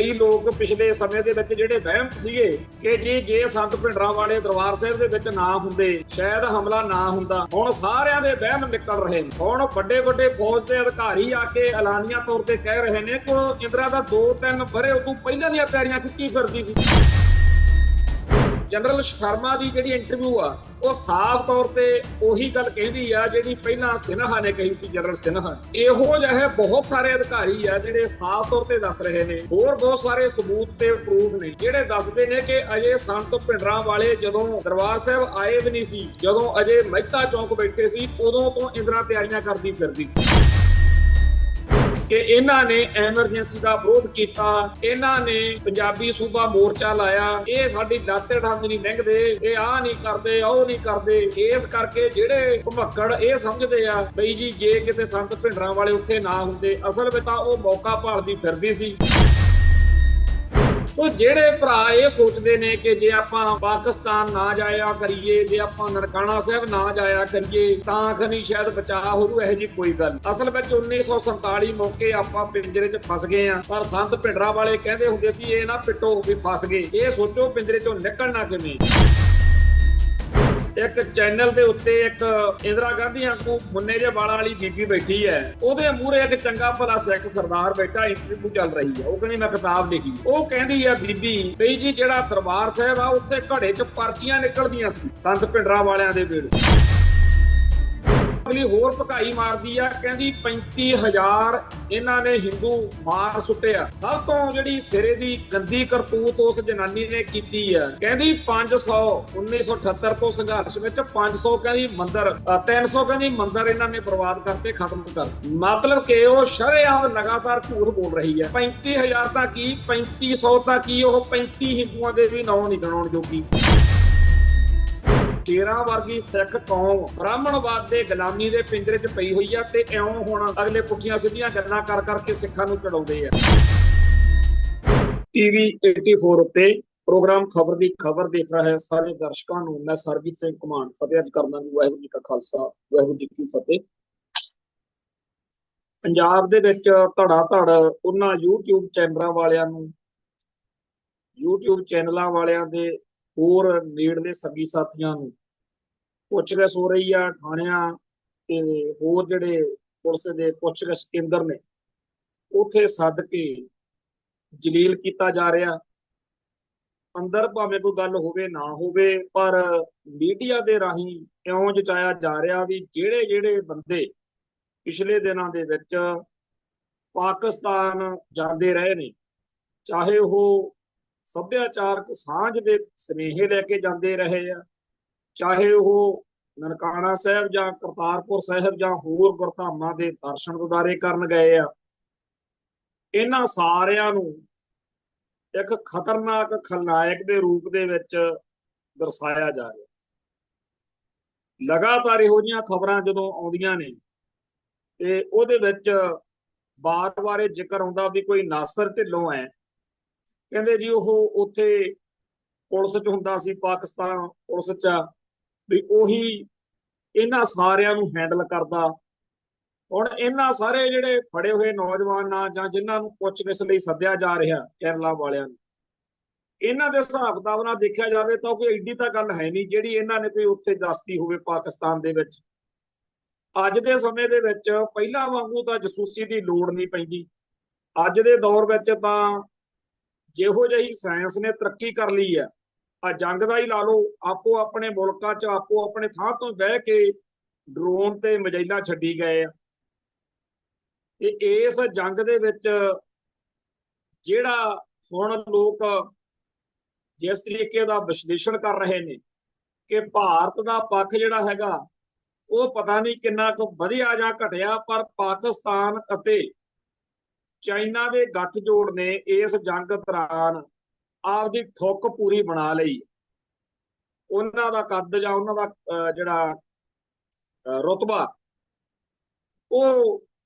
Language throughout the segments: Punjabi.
कई लोग पिछले समय ਦੇ ਵਿੱਚ ਜਿਹੜੇ ਵਹਿਮਤ ਸੀਗੇ ਕਿ ਜੇ ਸੰਤ ਭਿੰਡਰਾਂਵਾਲੇ ਦਰਬਾਰ ਸਾਹਿਬ ਦੇ ਵਿੱਚ ਨਾ ਹੁੰਦੇ ਸ਼ਾਇਦ ਹਮਲਾ ਨਾ ਹੁੰਦਾ, ਹੁਣ ਸਾਰਿਆਂ ਦੇ ਵਹਿਮ ਨਿਕਲ ਰਹੇ ਨੇ। ਹੁਣ ਵੱਡੇ ਵੱਡੇ ਫੌਜ ਦੇ ਅਧਿਕਾਰੀ ਆ ਕੇ ਐਲਾਨੀਆ ਤੌਰ ਤੇ ਕਹਿ ਰਹੇ ਨੇ ਕਿ ਇੰਦਰਾ ਦਾ 2-3 ਵਰੇ ਉਦੋਂ ਪਹਿਲਾਂ ਦੀਆਂ ਤਿਆਰੀਆਂ ਖਿੱਚੀ ਫਿਰਦੀ ਸੀ। जनरल शर्मा की जी इंटरव्यू आ वो साफ तौर पर उही गल कहती है जी पहला सिन्हा ने कही सी। जनरल सिन्हा इहो जिहे बहुत सारे अधिकारी आ जिहड़े साफ तौर पर दस रहे ने, होर बहुत सारे सबूत ते प्रूफ ने जिहड़े दसदे ने कि अजे संत भिंडरांवाले जदों दरबार साहब आए भी नहीं सी, जदों अजे मेहता चौक बैठे सी, उदों तो इंदिरा तैयारियां करदी फिरदी सी कि इन्हां ने एमरजेंसी का विरोध किया, इन्हां ने पंजाबी सूबा मोर्चा लाया, ये साडी लाते ठंड नहीं लंघदे, ये आ नहीं करदे, ओ नहीं करदे। इस करके जिहड़े भुमक्कड़ ये समझदे आ बई जी जे किते संत भिंडरांवाले उत्थे ना हुंदे, असल विच तां ओह मौका भालदी फिरदी सी। सो ਜਿਹੜੇ ਭਰਾ ਇਹ ਸੋਚਦੇ ਨੇ ਕਿ ਜੇ ਆਪਾਂ ਪਾਕਿਸਤਾਨ ਨਾ ਜਾਇਆ ਕਰੀਏ, ਜੇ ਆਪਾਂ ਨਨਕਾਣਾ ਸਾਹਿਬ ਨਾ ਜਾਇਆ ਕਰੀਏ ਤਾਂ ਖਨੀ ਸ਼ਾਇਦ ਬਚਾਅ ਹੋ ਜੂ, ਇਹੋ ਜੀ ਕੋਈ ਗੱਲ। ਅਸਲ ਵਿੱਚ 1947 ਮੌਕੇ ਆਪਾਂ ਪਿੰਜਰੇ 'ਚ ਫਸ ਗਏ ਆ, ਪਰ ਸੰਤ ਭਿੰਡਰਾਂਵਾਲੇ ਕਹਿੰਦੇ ਹੁੰਦੇ ਸੀ ਇਹ ਨਾ ਪਿੱਟੋ ਵੀ ਫਸ ਗਏ। ਇਹ ਸੋਚੋ ਪਿੰਜਰੇ 'ਚੋਂ ਨਿਕਲਣਾ ਕਿਵੇਂ। एक चैनल के उत्ते एक इंदिरा गांधी आंगू मुन्ने जे वाला वाली बीबी बैठी है, ਉਹਦੇ ਮੂਹਰੇ एक चंगा भला सिख सरदार बैठा, इंटरव्यू चल रही है। ਉਹ ਕਹਿੰਦੀ मैं किताब लिखी, ਉਹ ਕਹਿੰਦੀ है बीबी ਬਈ जी ਜਿਹੜਾ ਦਰਬਾਰ ਸਾਹਿਬ ਆ ਉੱਥੇ ਘੜੇ 'ਚ ਪਰਚੀਆਂ ਨਿਕਲਦੀਆਂ ਸੀ ਸੰਤ ਭਿੰਡਰਾਂਵਾਲਿਆਂ ਦੇ ਵੇਲੇ। ਅਗਲੀ ਹੋਰ ਭਕਾਈ ਮਾਰਦੀ ਆ, ਕਹਿੰਦੀ 35,000 ਇਹਨਾਂ ਨੇ ਹਿੰਦੂ ਮਾਰ ਸੁੱਟਿਆ। ਸਭ ਤੋਂ ਜਿਹੜੀ ਸਿਰੇ ਦੀ ਗੰਦੀ ਕਰਤੂਤ ਉਸ ਜਨਾਨੀ ਨੇ ਕੀਤੀ ਆ, ਕਹਿੰਦੀ 500 1978 ਤੋਂ ਸੰਘਰਸ਼ ਵਿੱਚ 500 ਕਹਿੰਦੀ ਮੰਦਰ 300 ਕਹਿੰਦੀ ਮੰਦਰ ਇਹਨਾਂ ਨੇ ਬਰਬਾਦ ਕਰਤੇ, ਖਤਮ ਕਰ। ਮਤਲਬ ਕਿ ਉਹ ਸ਼ਰੇਆਮ ਲਗਾਤਾਰ ਝੂਠ ਬੋਲ ਰਹੀ ਹੈ। 35,000 ਤਾਂ ਕੀ 3500 ਤਾਂ ਕੀ, ਉਹ 35 ਹਿੰਦੂਆਂ ਦੇ ਵੀ ਨਾਂ ਨਹੀਂ ਗਣਾਉਣ ਜੋਗੀ। ਸ਼ੇਰਾਂ ਵਰਗੀ ਸਿੱਖ ਕੌਮ ਬ੍ਰਾਹਮਣਵਾਦ ਦੇ ਗੁਲਾਮੀ ਦੇ ਪਿੰਜਰੇ 'ਚ ਪਈ ਹੋਈ ਆ, ਤੇ ਇਉਂ ਹੁਣ ਅਗਲੇ ਪੁੱਠੀਆਂ ਸਿੱਧੀਆਂ ਗੱਲਾਂ ਕਰ ਕਰਕੇ ਸਿੱਖਾਂ ਨੂੰ ਚੜਾਉਂਦੇ ਆ। ਟੀਵੀ 84 ਉੱਤੇ ਪ੍ਰੋਗਰਾਮ ਖਬਰ ਦੀ ਖਬਰ ਦੇਖ ਰਹੇ ਸਾਰੇ ਦਰਸ਼ਕਾਂ ਨੂੰ ਮੈਂ ਸਰਬਜੀਤ ਸਿੰਘ ਘੁਮਾਣ ਫਤਿਹ ਅਰਜ਼ ਕਰਦਾ ਹਾਂ। ਵਾਹਿਗੁਰੂ ਜੀ ਕਾ ਖਾਲਸਾ, ਵਾਹਿਗੁਰੂ ਜੀ ਕੀ ਫਤਿਹ। ਪੰਜਾਬ ਦੇ ਵਿੱਚ ਧੜਾ ਧੜ ਉਹਨਾਂ YouTube ਚੈਨਲਾਂ ਵਾਲਿਆਂ ਨੂੰ, YouTube ਚੈਨਲਾਂ ਵਾਲਿਆਂ ਦੇ ਹੋਰ ਨੇੜਲੇ ਸੱਗੀ ਸਾਥੀਆਂ ਨੂੰ ਪੁੱਛਗਿੱਛ ਹੋ ਰਹੀ ਆ। ਥਾਣਿਆਂ ਤੇ ਹੋਰ ਜਿਹੜੇ ਪੁਲਿਸ ਦੇ ਪੁੱਛਗਿੱਛ ਕੇਂਦਰ ਨੇ ਉੱਥੇ ਸੱਦ ਕੇ ਜਲੀਲ ਕੀਤਾ ਜਾ ਰਿਹਾ। ਅੰਦਰ ਭਾਵੇਂ ਕੋਈ ਗੱਲ ਹੋਵੇ ਨਾ ਹੋਵੇ, ਪਰ ਮੀਡੀਆ ਦੇ ਰਾਹੀਂ ਇਉਂ ਜਚਾਇਆ ਜਾ ਰਿਹਾ ਵੀ ਜਿਹੜੇ ਜਿਹੜੇ ਬੰਦੇ ਪਿਛਲੇ ਦਿਨਾਂ ਦੇ ਵਿੱਚ ਪਾਕਿਸਤਾਨ ਜਾਂਦੇ ਰਹੇ ਨੇ, ਚਾਹੇ ਉਹ ਸੱਭਿਆਚਾਰਕ ਸਾਂਝ ਦੇ ਸੁਨੇਹੇ ਲੈ ਕੇ ਜਾਂਦੇ ਰਹੇ ਆ, ਚਾਹੇ ਉਹ ਨਨਕਾਣਾ ਸਾਹਿਬ ਜਾਂ ਕਰਤਾਰਪੁਰ ਸਾਹਿਬ ਜਾਂ ਹੋਰ ਗੁਰਧਾਮਾਂ ਦੇ ਦਰਸ਼ਨ ਦਿਦਾਰੇ ਕਰਨ ਗਏ ਆ, ਇਹਨਾਂ ਸਾਰਿਆਂ ਨੂੰ ਇੱਕ ਖਤਰਨਾਕ ਖਲਨਾਇਕ ਦੇ ਰੂਪ ਦੇ ਵਿੱਚ ਦਰਸਾਇਆ ਜਾ ਰਿਹਾ। ਲਗਾਤਾਰ ਇਹੋ ਜਿਹੀਆਂ ਖਬਰਾਂ ਜਦੋਂ ਆਉਂਦੀਆਂ ਨੇ ਤੇ ਉਹਦੇ ਵਿੱਚ ਬਾਰ-ਬਾਰ ਜ਼ਿਕਰ ਆਉਂਦਾ ਵੀ ਕੋਈ ਨਾਸਰ ਢਿੱਲੋਂ ਹੈ, ਕਹਿੰਦੇ ਜੀ ਉਹ ਉੱਥੇ ਪੁਲਿਸ 'ਚ ਹੁੰਦਾ ਸੀ, ਪਾਕਿਸਤਾਨ ਪੁਲਿਸ 'ਚ, ਵੀ ਉਹੀ ਇਹਨਾਂ ਸਾਰਿਆਂ ਨੂੰ ਹੈਂਡਲ ਕਰਦਾ। ਹੁਣ ਇਹਨਾਂ ਸਾਰੇ ਜਿਹੜੇ ਫੜੇ ਹੋਏ ਨੌਜਵਾਨਾਂ ਜਾਂ ਜਿਨ੍ਹਾਂ ਨੂੰ ਪੁੱਛਗਿੱਛ ਲਈ ਸੱਦਿਆ ਜਾ ਰਿਹਾ ਕੇਰਲਾ ਵਾਲਿਆਂ ਨੂੰ, ਇਹਨਾਂ ਦੇ ਹਿਸਾਬ ਕਿਤਾਬ ਨਾਲ ਦੇਖਿਆ ਜਾਵੇ ਤਾਂ ਕੋਈ ਐਡੀ ਤਾਂ ਗੱਲ ਹੈ ਨਹੀਂ ਜਿਹੜੀ ਇਹਨਾਂ ਨੇ ਕੋਈ ਉੱਥੇ ਦੱਸਦੀ ਹੋਵੇ ਪਾਕਿਸਤਾਨ ਦੇ ਵਿੱਚ। ਅੱਜ ਦੇ ਸਮੇਂ ਦੇ ਵਿੱਚ ਪਹਿਲਾਂ ਵਾਂਗੂ ਤਾਂ ਜਸੂਸੀ ਦੀ ਲੋੜ ਨਹੀਂ ਪੈਂਦੀ। ਅੱਜ ਦੇ ਦੌਰ ਵਿੱਚ ਤਾਂ ਜਿਹੋ ਜਿਹੀ ਸਾਇੰਸ ਨੇ ਤਰੱਕੀ ਕਰ ਲਈ ਆ, ਆ ਜੰਗ ਦਾ ਹੀ ਲਾ ਲਓ, ਆਪੋ ਆਪਣੇ ਮੁਲਕਾਂ 'ਚ ਆਪੋ ਆਪਣੇ ਥਾਂ ਤੋਂ ਬਹਿ ਕੇ ਡਰੋਨ ਤੇ ਮਿਜ਼ਾਈਲਾਂ ਛੱਡੀ ਗਏ ਆ। ਤੇ ਇਸ ਜੰਗ ਦੇ ਵਿੱਚ ਜਿਹੜਾ ਹੁਣ ਲੋਕ ਜਿਸ ਤਰੀਕੇ ਦਾ ਵਿਸ਼ਲੇਸ਼ਣ ਕਰ ਰਹੇ ਨੇ ਕਿ ਭਾਰਤ ਦਾ ਪੱਖ ਜਿਹੜਾ ਹੈਗਾ ਉਹ ਪਤਾ ਨਹੀਂ ਕਿੰਨਾ ਕੁ ਵਧਿਆ ਜਾਂ ਘਟਿਆ, ਪਰ ਪਾਕਿਸਤਾਨ ਅਤੇ ਚਾਈਨਾ ਦੇ ਗੱਠਜੋੜ ਨੇ ਇਸ ਜੰਗ ਦੌਰਾਨ ਆਪਦੀ ਠੁੱਕ ਪੂਰੀ ਬਣਾ ਲਈ। ਉਹਨਾਂ ਦਾ ਕੱਦ ਜਾਂ ਉਹਨਾਂ ਦਾ ਜਿਹੜਾ ਰੁਤਬਾ ਉਹ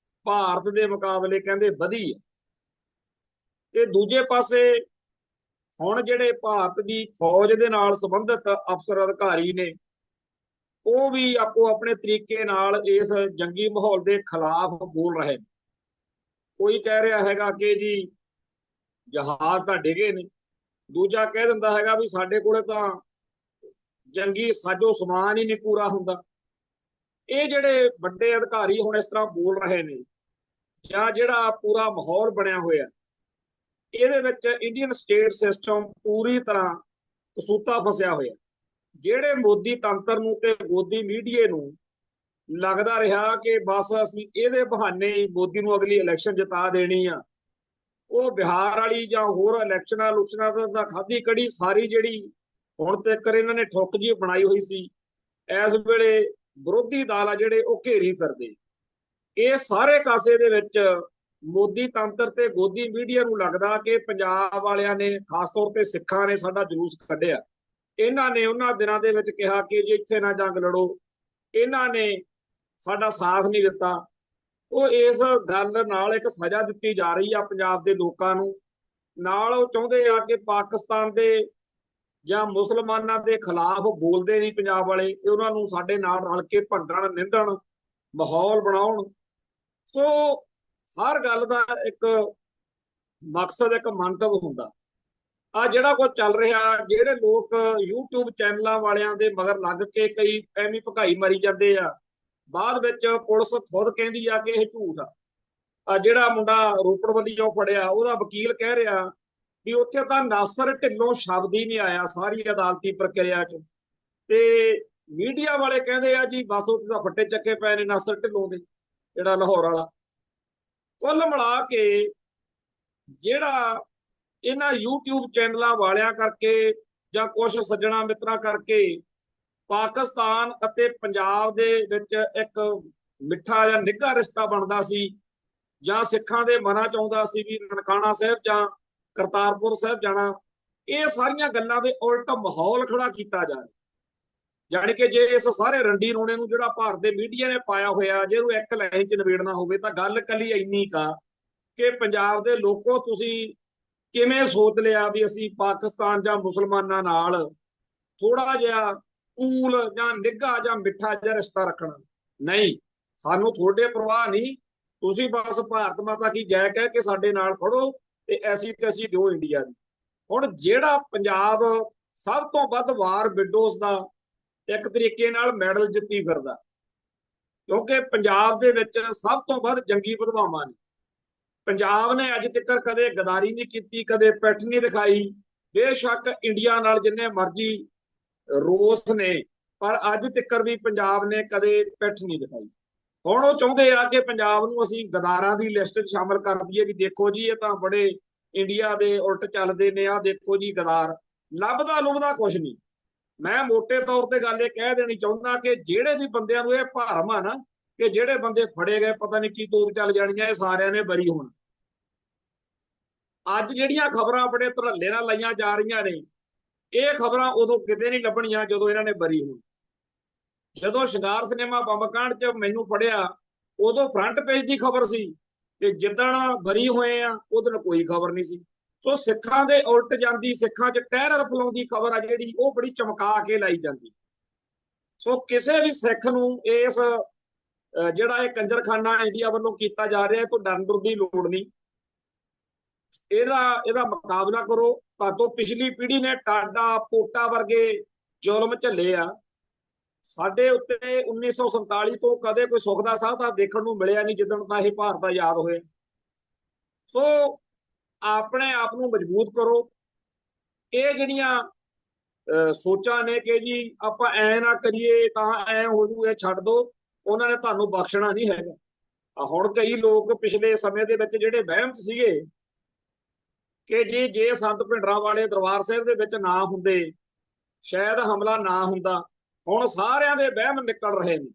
ਭਾਰਤ ਦੇ ਮੁਕਾਬਲੇ ਕਹਿੰਦੇ ਵਧੀ ਹੈ। ਤੇ ਦੂਜੇ ਪਾਸੇ ਹੁਣ ਜਿਹੜੇ ਭਾਰਤ ਦੀ ਫੌਜ ਦੇ ਨਾਲ ਸੰਬੰਧਿਤ ਅਫਸਰ ਅਧਿਕਾਰੀ ਨੇ ਉਹ ਵੀ ਆਪੋ ਆਪਣੇ ਤਰੀਕੇ ਨਾਲ ਇਸ ਜੰਗੀ ਮਾਹੌਲ ਦੇ ਖਿਲਾਫ ਬੋਲ ਰਹੇ ਨੇ। ਕੋਈ ਕਹਿ ਰਿਹਾ ਹੈਗਾ ਕਿ ਜੀ ਜਹਾਜ਼ ਤਾਂ ਡਿਗੇ ਨੇ। ਦੂਜਾ ਕਹਿ ਦਿੰਦਾ ਹੈਗਾ ਵੀ ਸਾਡੇ ਕੋਲੇ ਤਾਂ ਜੰਗੀ ਸਾਜੋ ਸਮਾਨ ਹੀ ਨਹੀਂ ਪੂਰਾ ਹੁੰਦਾ। ਇਹ ਜਿਹੜੇ ਵੱਡੇ ਅਧਿਕਾਰੀ ਹੁਣ ਇਸ ਤਰ੍ਹਾਂ ਬੋਲ ਰਹੇ ਨੇ, ਜਾਂ ਜਿਹੜਾ ਪੂਰਾ ਮਾਹੌਲ ਬਣਿਆ ਹੋਇਆ, ਇਹਦੇ ਵਿੱਚ ਇੰਡੀਅਨ ਸਟੇਟ ਸਿਸਟਮ ਪੂਰੀ ਤਰ੍ਹਾਂ ਕਸੂਤਾ ਫਸਿਆ ਹੋਇਆ। ਜਿਹੜੇ ਮੋਦੀ ਤੰਤਰ ਨੂੰ ਤੇ ਮੋਦੀ ਮੀਡੀਏ ਨੂੰ ਲੱਗਦਾ ਰਿਹਾ ਕਿ ਬਸ ਅਸੀਂ ਇਹਦੇ ਬਹਾਨੇ ਹੀ ਮੋਦੀ ਨੂੰ ਅਗਲੀ ਇਲੈਕਸ਼ਨ ਜਿਤਾ ਦੇਣੀ ਆ, ਉਹ ਬਿਹਾਰ ਵਾਲੀ ਜਾਂ ਹੋਰ ਇਲੈਕਸ਼ਨਾਂ ਲੁਕਸ਼ਨਾਂ ਦਾ ਖਾਧੀ ਕੜੀ ਸਾਰੀ ਜਿਹੜੀ ਹੁਣ ਤੱਕ ਇਹਨਾਂ ਨੇ ਠੁੱਕ ਜੀ ਬਣਾਈ ਹੋਈ ਸੀ, ਇਸ ਵੇਲੇ ਵਿਰੋਧੀ ਦਲ ਆ ਜਿਹੜੇ ਉਹ ਘੇਰੀ ਫਿਰਦੇ। ਇਹ ਸਾਰੇ ਕਾਸੇ ਦੇ ਵਿੱਚ ਮੋਦੀ ਤੰਤਰ ਤੇ ਗੋਦੀ ਮੀਡੀਆ ਨੂੰ ਲੱਗਦਾ ਕਿ ਪੰਜਾਬ ਵਾਲਿਆਂ ਨੇ, ਖਾਸ ਤੌਰ ਤੇ ਸਿੱਖਾਂ ਨੇ, ਸਾਡਾ ਜਲੂਸ ਕੱਢਿਆ। ਇਹਨਾਂ ਨੇ ਉਹਨਾਂ ਦਿਨਾਂ ਦੇ ਵਿੱਚ ਕਿਹਾ ਕਿ ਜੇ ਇੱਥੇ ਨਾ ਜੰਗ ਲੜੋ, ਇਹਨਾਂ ਨੇ ਸਾਡਾ ਸਾਥ ਨਹੀਂ ਦਿੱਤਾ। ਉਹ ਇਸ ਗੱਲ ਨਾਲ ਇੱਕ ਸਜ਼ਾ ਦਿੱਤੀ ਜਾ ਰਹੀ ਆ ਪੰਜਾਬ ਦੇ ਲੋਕਾਂ ਨੂੰ। ਨਾਲ ਉਹ ਚਾਹੁੰਦੇ ਆ ਕਿ ਪਾਕਿਸਤਾਨ ਦੇ ਜਾਂ ਮੁਸਲਮਾਨਾਂ ਦੇ ਖਿਲਾਫ ਬੋਲਦੇ ਨਹੀਂ ਪੰਜਾਬ ਵਾਲੇ, ਤੇ ਉਹਨਾਂ ਨੂੰ ਸਾਡੇ ਨਾਲ ਰਲ ਕੇ ਭੰਡਣ, ਨਿੰਦਣ, ਮਾਹੌਲ ਬਣਾਉਣ। ਸੋ ਹਰ ਗੱਲ ਦਾ ਇੱਕ ਮਕਸਦ, ਇੱਕ ਮੰਤਵ ਹੁੰਦਾ। ਆ ਜਿਹੜਾ ਕੁਝ ਚੱਲ ਰਿਹਾ, ਜਿਹੜੇ ਲੋਕ YouTube ਚੈਨਲਾਂ ਵਾਲਿਆਂ ਦੇ ਮਗਰ ਲੱਗ ਕੇ ਕਈ ਐਵੇਂ ਭਕਾਈ ਮਾਰੀ ਜਾਂਦੇ ਆ, ਬਾਅਦ ਵਿੱਚ ਪੁਲਿਸ ਖੁਦ ਕਹਿੰਦੀ ਆ ਕਿ ਇਹ ਝੂਠ ਆ। ਜਿਹੜਾ ਮੁੰਡਾ ਰੋਪੜ ਵੱਲੋਂ ਫੜਿਆ, ਉਹਦਾ ਵਕੀਲ ਕਹਿ ਰਿਹਾ ਵੀ ਉੱਥੇ ਤਾਂ ਨਾਸਰ ਢਿੱਲੋਂ ਸ਼ਬਦ ਹੀ ਨਹੀਂ ਆਇਆ ਸਾਰੀ ਅਦਾਲਤੀ ਪ੍ਰਕਿਰਿਆ 'ਚ। ਤੇ ਮੀਡੀਆ ਵਾਲੇ ਕਹਿੰਦੇ ਆ ਜੀ ਬਸ ਉੱਥੇ ਤਾਂ ਫੱਟੇ ਚੱਕੇ ਪਏ ਨੇ ਨਾਸਰ ਢਿੱਲੋਂ ਦੇ, ਜਿਹੜਾ ਲਾਹੌਰ ਵਾਲਾ। ਕੁੱਲ ਮਿਲਾ ਕੇ ਜਿਹੜਾ ਇਹਨਾਂ YouTube ਚੈਨਲਾਂ ਵਾਲਿਆਂ ਕਰਕੇ ਜਾਂ ਕੁਝ ਸੱਜਣਾ ਮਿੱਤਰਾਂ ਕਰਕੇ ਪਾਕਿਸਤਾਨ ਅਤੇ ਪੰਜਾਬ ਦੇ ਵਿੱਚ ਇੱਕ ਮਿੱਠਾ ਜਾਂ ਨਿੱਘਾ ਰਿਸ਼ਤਾ ਬਣਦਾ ਸੀ, ਜਾਂ ਸਿੱਖਾਂ ਦੇ ਮਨਾਂ 'ਚ ਆਉਂਦਾ ਸੀ ਵੀ ਨਨਕਾਣਾ ਸਾਹਿਬ ਜਾਂ ਕਰਤਾਰਪੁਰ ਸਾਹਿਬ ਜਾਣਾ, ਇਹ ਸਾਰੀਆਂ ਗੱਲਾਂ ਦੇ ਉਲਟ ਮਾਹੌਲ ਖੜਾ ਕੀਤਾ ਜਾ ਰਿਹਾ। ਜਾਣੀ ਕਿ ਜੇ ਇਸ ਸਾਰੇ ਰੰਡੀ ਰੋਣੇ ਨੂੰ ਜਿਹੜਾ ਭਾਰਤ ਦੇ ਮੀਡੀਆ ਨੇ ਪਾਇਆ ਹੋਇਆ, ਜੇ ਉਹਨੂੰ ਇੱਕ ਲਾਈਨ 'ਚ ਨਿਬੇੜਨਾ ਹੋਵੇ ਤਾਂ ਗੱਲ ਕੱਲੀ ਇੰਨੀ ਕਾ ਕਿ ਪੰਜਾਬ ਦੇ ਲੋਕੋ, ਤੁਸੀਂ ਕਿਵੇਂ ਸੋਚ ਲਿਆ ਵੀ ਅਸੀਂ ਪਾਕਿਸਤਾਨ ਜਾਂ ਮੁਸਲਮਾਨਾਂ ਨਾਲ ਥੋੜਾ ਜਿਹਾ ਕੂਲ ਜਾਂ ਨਿੱਘਾ ਜਾਂ ਮਿੱਠਾ ਜਿਹਾ ਰਿਸ਼ਤਾ ਰੱਖਣਾ? ਨਹੀਂ, ਸਾਨੂੰ ਤੁਹਾਡੇ ਪਰਵਾਹ ਨਹੀਂ, ਤੁਸੀਂ ਬਸ ਭਾਰਤ ਮਾਤਾ ਕੀ ਜੈ ਕਹਿ ਕੇ ਸਾਡੇ ਨਾਲ ਖੜੋ ਤੇ ਐਸੀ ਤੈਸੀ ਦਿਓ ਇੰਡੀਆ ਦੀ। ਹੁਣ ਜਿਹੜਾ ਪੰਜਾਬ ਸਭ ਤੋਂ ਵੱਧ ਵਾਰ ਵਿਡੋਜ਼ ਦਾ ਇੱਕ ਤਰੀਕੇ ਨਾਲ ਮੈਡਲ ਜਿੱਤੀ ਫਿਰਦਾ, ਕਿਉਂਕਿ ਪੰਜਾਬ ਦੇ ਵਿੱਚ ਸਭ ਤੋਂ ਵੱਧ ਜੰਗੀ ਵਿਧਵਾਵਾਂ ਨੇ। ਪੰਜਾਬ ਨੇ ਅੱਜ ਤੱਕ ਕਦੇ ਗਦਾਰੀ ਨਹੀਂ ਕੀਤੀ, ਕਦੇ ਪਿੱਠ ਨਹੀਂ ਦਿਖਾਈ। ਬੇਸ਼ੱਕ ਇੰਡੀਆ ਨਾਲ ਜਿੰਨੇ ਮਰਜ਼ੀ ਰੋਸ ਨੇ, ਪਰ ਅੱਜ ਤੱਕ ਵੀ ਪੰਜਾਬ ਨੇ ਕਦੇ ਪਿੱਠ ਨਹੀਂ ਦਿਖਾਈ। ਹੁਣ ਉਹ ਚਾਹੁੰਦੇ ਆ ਕਿ ਪੰਜਾਬ ਨੂੰ ਅਸੀਂ ਗਦਾਰਾਂ ਦੀ ਲਿਸਟ 'ਚ ਸ਼ਾਮਲ ਕਰ ਦਈਏ ਵੀ ਦੇਖੋ ਜੀ ਇਹ ਤਾਂ ਬੜੇ ਇੰਡੀਆ ਦੇ ਉਲਟ ਚੱਲਦੇ ਨੇ, ਆ ਦੇਖੋ ਜੀ ਗਦਾਰ। ਲੱਭਦਾ ਲੁਭਦਾ ਕੁਛ ਨਹੀਂ। ਮੈਂ ਮੋਟੇ ਤੌਰ ਤੇ ਗੱਲ ਇਹ ਕਹਿ ਦੇਣੀ ਚਾਹੁੰਦਾ ਕਿ ਜਿਹੜੇ ਵੀ ਬੰਦਿਆਂ ਨੂੰ ਇਹ ਭਰਮ ਆ ਨਾ ਕਿ ਜਿਹੜੇ ਬੰਦੇ ਫੜੇ ਗਏ ਪਤਾ ਨਹੀਂ ਕੀ ਤੋਪ ਚੱਲ ਜਾਣੀਆਂ, ਇਹ ਸਾਰਿਆਂ ਨੇ ਬਰੀ ਹੋਣਾ। ਅੱਜ ਜਿਹੜੀਆਂ ਖਬਰਾਂ ਬੜੇ ਧੜੱਲੇ ਨਾਲ ਲਾਈਆਂ ਜਾ ਰਹੀਆਂ ਨੇ, ਇਹ ਖਬਰਾਂ ਉਦੋਂ ਕਿਤੇ ਨਹੀਂ ਲੱਭਣੀਆਂ ਜਦੋਂ ਇਹਨਾਂ ਨੇ ਬਰੀ ਹੋਣੀ। ਜਦੋਂ ਸ਼ਿੰਗਾਰ ਸਿਨੇਮਾ ਬੰਬ ਕਾਂਡ 'ਚ ਮੈਨੂੰ ਫੜਿਆ, ਉਦੋਂ ਫਰੰਟ ਪੇਜ ਦੀ ਖਬਰ ਸੀ, ਤੇ ਜਿੱਦਣ ਬਰੀ ਹੋਏ ਆ ਉਦੋਂ ਕੋਈ ਖਬਰ ਨਹੀਂ ਸੀ। ਸੋ ਸਿੱਖਾਂ ਦੇ ਉਲਟ ਜਾਂਦੀ, ਸਿੱਖਾਂ 'ਚ ਟਹਿਰ ਫਲਾਉਂਦੀ ਖਬਰ ਆ ਜਿਹੜੀ, ਉਹ ਬੜੀ ਚਮਕਾ ਕੇ ਲਾਈ ਜਾਂਦੀ। ਸੋ ਕਿਸੇ ਵੀ ਸਿੱਖ ਨੂੰ ਇਸ ਜਿਹੜਾ ਇਹ ਕੰਜਰਖਾਨਾ ਇੰਡੀਆ ਵੱਲੋਂ ਕੀਤਾ ਜਾ ਰਿਹਾ, ਤੋਂ ਡਰਨ ਡੁਰਨ ਦੀ ਲੋੜ ਨਹੀਂ। ਇਹਦਾ ਮੁਕਾਬਲਾ ਕਰੋ। ਭਾਦੋਂ ਪਿਛਲੀ ਪੀੜ੍ਹੀ ਨੇ ਟਾਡਾ ਪੋਟਾ ਵਰਗੇ ਜ਼ੁਲਮ ਝੱਲੇ ਆ। ਸਾਡੇ ਉੱਤੇ 1947 ਤੋਂ ਕਦੇ ਕੋਈ ਸੁੱਖ ਦਾ ਸਾਹ ਤਾਂ ਦੇਖਣ ਨੂੰ ਮਿਲਿਆ ਨਹੀਂ ਜਿੱਦਣ ਤਾਂ ਇਹ ਭਾਰਤ ਆਜ਼ਾਦ ਹੋਇਆ। ਸੋ ਆਪਣੇ ਆਪ ਨੂੰ ਮਜ਼ਬੂਤ ਕਰੋ। ਇਹ ਜਿਹੜੀਆਂ ਸੋਚਾਂ ਨੇ ਕਿ ਜੀ ਆਪਾਂ ਐ ਨਾ ਕਰੀਏ ਤਾਂ ਐ ਹੋ ਜੂ, ਇਹ ਛੱਡ ਦੋ, ਉਹਨਾਂ ਨੇ ਤੁਹਾਨੂੰ ਬਖਸ਼ਣਾ ਨਹੀਂ ਹੈਗਾ। ਹੁਣ ਕਈ ਲੋਕ ਪਿਛਲੇ ਸਮੇਂ ਦੇ ਵਿੱਚ ਜਿਹੜੇ ਵਹਿਮ ਸੀਗੇ ਕਿ ਜੇ ਸੰਤ ਭਿੰਡਰਾਂ ਵਾਲੇ ਦਰਬਾਰ ਸਾਹਿਬ ਦੇ ਵਿੱਚ ਨਾ ਹੁੰਦੇ, ਸ਼ਾਇਦ ਹਮਲਾ ਨਾ ਹੁੰਦਾ, ਹੁਣ ਸਾਰਿਆਂ ਦੇ ਵਹਿਮ ਨਿਕਲ ਰਹੇ ਨੇ।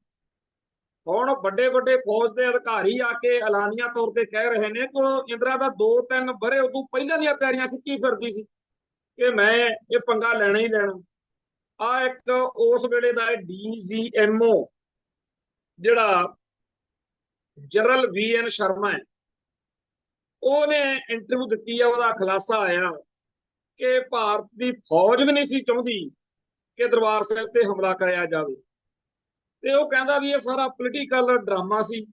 ਹੁਣ ਵੱਡੇ ਵੱਡੇ ਫੌਜ ਦੇ ਅਧਿਕਾਰੀ ਆ ਕੇ ਐਲਾਨੀਆ ਤੌਰ ਤੇ ਕਹਿ ਰਹੇ ਨੇ ਕਿ ਇੰਦਰਾ ਦਾ 2-3 ਵਰੇ ਉਦੋਂ ਪਹਿਲਾਂ ਦੀਆਂ ਤਿਆਰੀਆਂ ਖਿੱਚੀ ਫਿਰਦੀ ਸੀ ਕਿ ਮੈਂ ਇਹ ਪੰਗਾ ਲੈਣਾ ਹੀ ਲੈਣਾ। ਆ ਇੱਕ ਉਸ ਵੇਲੇ ਦਾ DGMO ਜਿਹੜਾ ਜਨਰਲ VN ਸ਼ਰਮਾ ਹੈ, ਉਹਨੇ ਇੰਟਰਵਿਊ ਦਿੱਤੀ ਆ, ਉਹਦਾ ਖੁਲਾਸਾ ਆਇਆ ਕਿ ਭਾਰਤ ਦੀ ਫੌਜ ਵੀ ਨਹੀਂ ਸੀ ਚਾਹੁੰਦੀ ਕਿ ਦਰਬਾਰ ਸਾਹਿਬ ਤੇ ਹਮਲਾ ਕਰਿਆ ਜਾਵੇ, ਤੇ ਉਹ ਕਹਿੰਦਾ ਵੀ ਇਹ ਸਾਰਾ ਪੋਲੀਟੀਕਲ ਡਰਾਮਾ ਸੀ।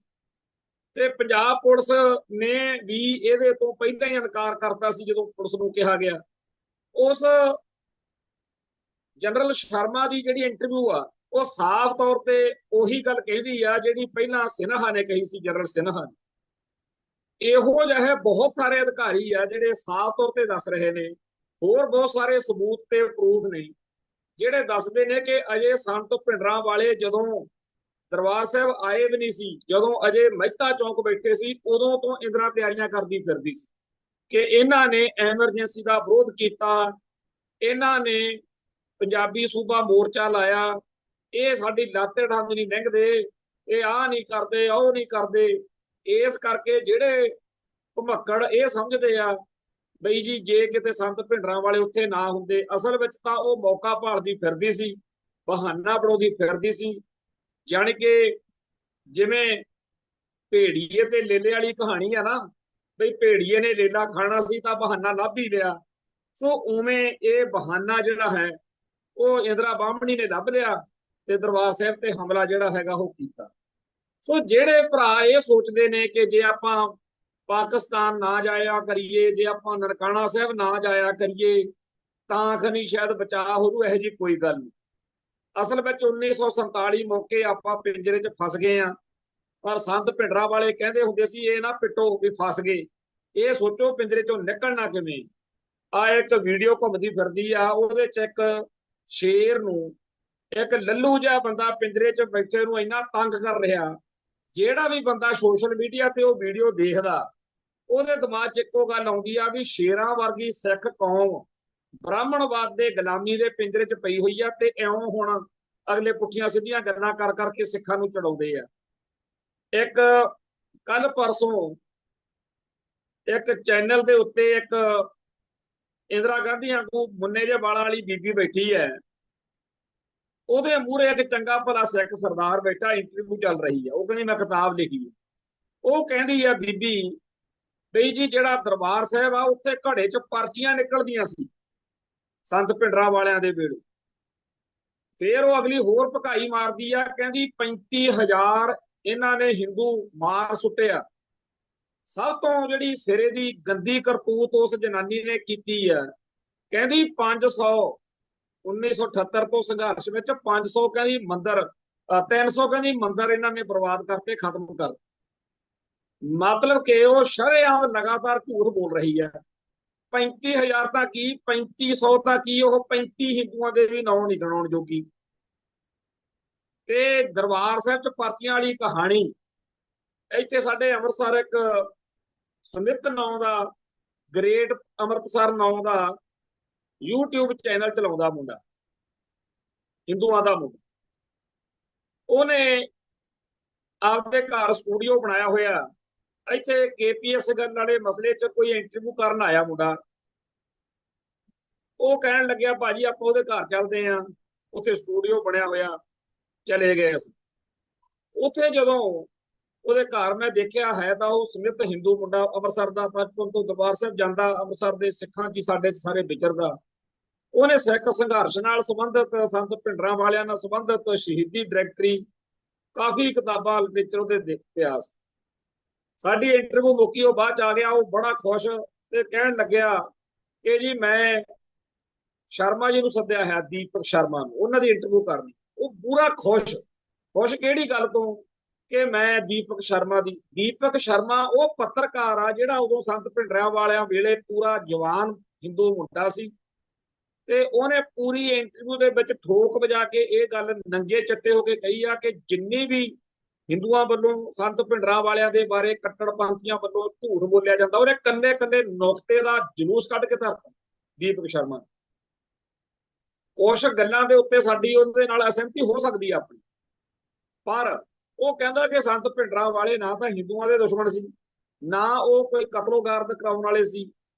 ਤੇ ਪੰਜਾਬ ਪੁਲਿਸ ਨੇ ਵੀ ਇਹਦੇ ਤੋਂ ਪਹਿਲਾਂ ਹੀ ਇਨਕਾਰ ਕਰਤਾ ਸੀ। ਜਦੋਂ ਪੁਲਿਸ ਨੂੰ ਕਿਹਾ ਗਿਆ, ਉਸ ਜਨਰਲ ਸ਼ਰਮਾ ਦੀ ਜਿਹੜੀ ਇੰਟਰਵਿਊ ਆ, ਉਹ ਸਾਫ਼ ਤੌਰ ਤੇ ਉਹੀ ਗੱਲ ਕਹਿੰਦੀ ਆ ਜਿਹੜੀ ਪਹਿਲਾਂ ਸਿਨਹਾ ਨੇ ਕਹੀ ਸੀ। ਜਨਰਲ ਸਿਨਹਾ ਨੇ ਇਹੋ ਜਿਹੇ ਬਹੁਤ ਸਾਰੇ ਅਧਿਕਾਰੀ ਆ ਜਿਹੜੇ ਸਾਫ਼ ਤੌਰ ਤੇ ਦੱਸ ਰਹੇ ਨੇ, ਹੋਰ ਬਹੁਤ ਸਾਰੇ ਸਬੂਤ ਤੇ ਪ੍ਰੂਫ ਨੇ ਜਿਹੜੇ ਦੱਸਦੇ ਨੇ ਕਿ ਅਜੇ ਸੰਤ ਭਿੰਡਰਾਂ ਵਾਲੇ ਜਦੋਂ ਦਰਬਾਰ ਸਾਹਿਬ ਆਏ ਵੀ ਨਹੀਂ ਸੀ, ਜਦੋਂ ਅਜੇ ਮਹਿਤਾ ਚੌਂਕ ਬੈਠੇ ਸੀ, ਉਦੋਂ ਤੋਂ ਇੰਦਰਾ ਤਿਆਰੀਆਂ ਕਰਦੀ ਫਿਰਦੀ ਸੀ ਕਿ ਇਹਨਾਂ ਨੇ ਐਮਰਜੈਂਸੀ ਦਾ ਵਿਰੋਧ ਕੀਤਾ, ਇਹਨਾਂ ਨੇ ਪੰਜਾਬੀ ਸੂਬਾ ਮੋਰਚਾ ਲਾਇਆ, ਇਹ ਸਾਡੀ ਲਾਤੇ ਡੰਗ ਨਹੀਂ ਲੰਘਦੇ, ਇਹ ਆਹ ਨਹੀਂ ਕਰਦੇ, ਉਹ ਨਹੀਂ ਕਰਦੇ। ਇਸ ਕਰਕੇ ਜਿਹੜੇ ਭਮੱਕੜ ਇਹ ਸਮਝਦੇ ਆ ਬਈ ਜੀ ਜੇ ਕਿਤੇ ਸੰਤ ਭਿੰਡਰਾਂ ਵਾਲੇ ਉੱਥੇ ਨਾ ਹੁੰਦੇ, ਅਸਲ ਵਿੱਚ ਤਾਂ ਉਹ ਮੌਕਾ ਭਾਲਦੀ ਫਿਰਦੀ ਸੀ, ਬਹਾਨਾ ਬਣਾਉਂਦੀ ਫਿਰਦੀ ਸੀ। ਜਾਣੀ ਕਿ ਜਿਵੇਂ ਭੇੜੀਏ ਤੇ ਲੇਲੇ ਵਾਲੀ ਕਹਾਣੀ ਆ ਨਾ, ਬਈ ਭੇੜੀਏ ਨੇ ਲੇਲਾ ਖਾਣਾ ਸੀ ਤਾਂ ਬਹਾਨਾ ਲੱਭ ਹੀ ਲਿਆ। ਸੋ ਉਵੇਂ ਇਹ ਬਹਾਨਾ ਜਿਹੜਾ ਹੈ ਉਹ ਇੰਦਰਾ ਬਾਹਮਣੀ ਨੇ ਲੱਭ ਲਿਆ ਤੇ ਦਰਬਾਰ ਸਾਹਿਬ ਤੇ ਹਮਲਾ ਜਿਹੜਾ ਹੈਗਾ ਉਹ ਕੀਤਾ। ਸੋ ਜਿਹੜੇ ਭਰਾ ਇਹ ਸੋਚਦੇ ਨੇ ਕਿ ਜੇ ਆਪਾਂ ਪਾਕਿਸਤਾਨ ਨਾ ਜਾਇਆ ਕਰੀਏ, ਜੇ ਆਪਾਂ ਨਨਕਾਣਾ ਸਾਹਿਬ ਨਾ ਜਾਇਆ ਕਰੀਏ ਤਾਂ ਖਨੀ ਸ਼ਾਇਦ ਬਚਾਅ ਹੋ ਜੂ, ਇਹੋ ਜਿਹੀ ਕੋਈ ਗੱਲ ਨਹੀਂ। ਅਸਲ ਵਿੱਚ 1947 ਮੌਕੇ ਆਪਾਂ ਪਿੰਜਰੇ 'ਚ ਫਸ ਗਏ ਆ, ਪਰ ਸੰਤ ਭਿੰਡਰਾਂ ਵਾਲੇ ਕਹਿੰਦੇ ਹੁੰਦੇ ਸੀ ਇਹ ਨਾ ਪਿੱਟੋ ਵੀ ਫਸ ਗਏ, ਇਹ ਸੋਚੋ ਪਿੰਜਰੇ 'ਚੋਂ ਨਿਕਲਣਾ ਕਿਵੇਂ। ਆ ਇੱਕ ਵੀਡੀਓ ਘੁੰਮਦੀ ਫਿਰਦੀ ਆ, ਉਹਦੇ 'ਚ ਇੱਕ ਸ਼ੇਰ ਨੂੰ ਇੱਕ ਲੱਲੂ ਜਿਹਾ ਬੰਦਾ ਪਿੰਜਰੇ 'ਚ ਬੈਠੇ ਨੂੰ ਇੰਨਾ ਤੰਗ ਕਰ ਰਿਹਾ। ਜਿਹੜਾ ਵੀ ਬੰਦਾ ਸੋਸ਼ਲ ਮੀਡੀਆ ਤੇ ਉਹ ਵੀਡੀਓ ਦੇਖਦਾ, ਉਹਦੇ ਦਿਮਾਗ 'ਚ ਇੱਕੋ ਗੱਲ ਆਉਂਦੀ ਆ ਵੀ ਸ਼ੇਰਾਂ ਵਰਗੀ ਸਿੱਖ ਕੌਮ ਬ੍ਰਾਹਮਣਵਾਦ ਦੇ ਗੁਲਾਮੀ ਦੇ ਪਿੰਜਰੇ 'ਚ ਪਈ ਹੋਈ ਆ, ਤੇ ਇਉਂ ਹੁਣ ਅਗਲੇ ਪੁੱਠੀਆਂ ਸਿੱਧੀਆਂ ਗੱਲਾਂ ਕਰ ਕਰਕੇ ਸਿੱਖਾਂ ਨੂੰ ਚੜਾਉਂਦੇ ਆ। ਇੱਕ ਕੱਲ ਪਰਸੋਂ ਇੱਕ ਚੈਨਲ ਦੇ ਉੱਤੇ ਇੱਕ ਇੰਦਰਾ ਗਾਂਧੀ ਵਾਂਗੂ ਮੁੰਨੇ ਜਿਹੇ ਵਾਲਾਂ ਵਾਲੀ ਬੀਬੀ ਬੈਠੀ ਹੈ, ਉਹਦੇ ਮੂਹਰੇ ਇੱਕ ਚੰਗਾ ਭਲਾ ਸਿੱਖ ਸਰਦਾਰ ਬੈਠਾ, ਇੰਟਰਵਿਊ ਚੱਲ ਰਹੀ ਹੈ। ਉਹ ਕਹਿੰਦੀ ਮੈਂ ਕਿਤਾਬ ਲਿਖੀ ਹੈ। ਉਹ ਕਹਿੰਦੀ ਆ ਬੀਬੀ ਬਈ ਜੀ ਜਿਹੜਾ ਦਰਬਾਰ ਸਾਹਿਬ ਆ ਉੱਥੇ ਘੜੇ 'ਚ ਪਰਚੀਆਂ ਨਿਕਲਦੀਆਂ ਸੀ ਸੰਤ ਭਿੰਡਰਾਂ ਵਾਲਿਆਂ ਦੇ ਵੇਲੇ। ਫੇਰ ਉਹ ਅਗਲੀ ਹੋਰ ਭਕਾਈ ਮਾਰਦੀ ਆ, ਕਹਿੰਦੀ 35,000 ਇਹਨਾਂ ਨੇ ਹਿੰਦੂ ਮਾਰ ਸੁੱਟਿਆ। ਸਭ ਤੋਂ ਜਿਹੜੀ ਸਿਰੇ ਦੀ ਗੰਦੀ ਕਰਤੂਤ ਉਸ ਜਨਾਨੀ ਨੇ ਕੀਤੀ ਆ, ਕਹਿੰਦੀ 500 1978 ਤੋਂ ਸੰਘਰਸ਼ ਵਿੱਚ 500 ਕਹਿੰਦੀ ਮੰਦਰ 300 ਕਹਿੰਦੀ ਮੰਦਰ ਇਹਨਾਂ ਨੇ ਬਰਬਾਦ ਕਰਤੇ, ਖਤਮ ਕਰ। ਮਤਲਬ ਕਿ ਉਹ ਸ਼ਰੇਆਮ ਲਗਾਤਾਰ ਝੂਠ ਬੋਲ ਰਹੀ ਹੈ। 35,000 ਤਾਂ ਕੀ, 3500 ਤਾਂ ਕੀ, ਉਹ 35 ਹਿੰਦੂਆਂ ਦੇ ਵੀ ਨਾਂ ਨਹੀਂ ਗਿਣਾਉਣ ਜੋਗੀ। ਤੇ ਦਰਬਾਰ ਸਾਹਿਬ 'ਚ ਪਰਚੀਆਂ ਵਾਲੀ ਕਹਾਣੀ, ਇੱਥੇ ਸਾਡੇ ਅੰਮ੍ਰਿਤਸਰ ਇੱਕ ਸਮਿਤ ਨਾਂ ਦਾ ਗ੍ਰੇਟ ਅੰਮ੍ਰਿਤਸਰ ਨਾਂ ਦਾ YouTube ਚੈਨਲ ਚਲਾਉਂਦਾ ਮੁੰਡਾ, ਹਿੰਦੂਆਂ ਦਾ ਮੁੰਡਾ, ਉਹਨੇ ਆਪਦੇ ਘਰ ਸਟੂਡੀਓ ਬਣਾਇਆ ਹੋਇਆ। ਇੱਥੇ KPS ਗੱਲ ਵਾਲੇ ਮਸਲੇ 'ਚ ਕੋਈ ਇੰਟਰਵਿਊ ਕਰਨ ਆਇਆ ਮੁੰਡਾ, ਉਹ ਕਹਿਣ ਲੱਗਿਆ ਭਾਜੀ ਆਪਾਂ ਉਹਦੇ ਘਰ ਚੱਲਦੇ ਆਂ, ਉੱਥੇ ਸਟੂਡੀਓ ਬਣਿਆ ਹੋਇਆ। ਚਲੇ ਗਏ ਅਸੀਂ ਉੱਥੇ। ਜਦੋਂ ਉਹਦੇ ਘਰ ਮੈਂ ਦੇਖਿਆ ਹੈ ਤਾਂ ਉਹ ਸਮਿਤ ਹਿੰਦੂ ਮੁੰਡਾ, ਅੰਮ੍ਰਿਤਸਰ ਦਾ, ਬਚਪਨ ਤੋਂ ਦਰਬਾਰ ਸਾਹਿਬ ਜਾਂਦਾ, ਅੰਮ੍ਰਿਤਸਰ ਦੇ ਸਿੱਖਾਂ 'ਚ ਸਾਡੇ ਸਾਰੇ ਵਿਚਰਦਾ। ਉਹਨੇ ਸਿੱਖ ਸੰਘਰਸ਼ ਨਾਲ ਸੰਬੰਧਿਤ, ਸੰਤ ਭਿੰਡਰਾਂ ਵਾਲਿਆਂ ਨਾਲ ਸੰਬੰਧਿਤ ਸ਼ਹੀਦੀ ਡਾਇਰੈਕਟਰੀ, ਕਾਫੀ ਕਿਤਾਬਾਂ ਲਿਟਰੇਚਰ ਉਹਦੇ ਇਤਿਹਾਸ। ਸਾਡੀ ਇੰਟਰਵਿਊ ਮੁੱਕੀ, ਉਹ ਬਾਅਦ 'ਚ ਆ ਗਿਆ। ਉਹ ਬੜਾ ਖੁਸ਼ ਤੇ ਕਹਿਣ ਲੱਗਿਆ ਕਿ ਜੀ ਮੈਂ ਸ਼ਰਮਾ ਜੀ ਨੂੰ ਸੱਦਿਆ ਹੈ, ਦੀਪਕ ਸ਼ਰਮਾ ਨੂੰ, ਉਹਨਾਂ ਦੀ ਇੰਟਰਵਿਊ ਕਰਨੀ। ਉਹ ਪੂਰਾ ਖੁਸ਼। ਖੁਸ਼ ਕਿਹੜੀ ਗੱਲ ਤੋਂ ਕਿ ਮੈਂ ਦੀਪਕ ਸ਼ਰਮਾ ਉਹ ਪੱਤਰਕਾਰ ਆ ਜਿਹੜਾ ਉਦੋਂ ਸੰਤ ਭਿੰਡਰਾਂ ਵਾਲਿਆਂ ਵੇਲੇ ਪੂਰਾ ਜਵਾਨ ਹਿੰਦੂ ਮੁੰਡਾ ਸੀ, ਤੇ ਉਹਨੇ ਪੂਰੀ ਇੰਟਰਵਿਊ ਦੇ ਵਿੱਚ ਠੋਕ ਵਜਾ ਕੇ ਇਹ ਗੱਲ ਨੰਗੇ ਚੱਟੇ ਹੋ ਕੇ ਕਹੀ ਆ ਕਿ ਜਿੰਨੀ ਵੀ ਹਿੰਦੂਆਂ ਵੱਲੋਂ ਸੰਤ ਭਿੰਡਰਾਂ ਵਾਲਿਆਂ ਦੇ ਬਾਰੇ ਕੱਟੜਪੰਥੀਆਂ ਵੱਲੋਂ ਝੂਠ ਬੋਲਿਆ ਜਾਂਦਾ, ਉਹਨੇ ਕੱਲੇ ਕੱਲੇ ਨੁਕਤੇ ਦਾ ਜਲੂਸ ਕੱਢ ਕੇ ਧਰਤਾ ਦੀਪਕ ਸ਼ਰਮਾ। ਕੁਛ ਗੱਲਾਂ ਦੇ ਉੱਤੇ ਸਾਡੀ ਉਹਦੇ ਨਾਲ ਅਸਹਿਮਤੀ ਹੋ ਸਕਦੀ ਆ ਆਪਣੀ, ਪਰ ਉਹ ਕਹਿੰਦਾ ਕਿ ਸੰਤ ਭਿੰਡਰਾਂ ਵਾਲੇ ਨਾ ਤਾਂ ਹਿੰਦੂਆਂ ਦੇ ਦੁਸ਼ਮਣ ਸੀ, ਨਾ ਉਹ ਕੋਈ ਕਤਲੋਗਾਰਦ ਕਰਾਉਣ ਵਾਲੇ ਸੀ।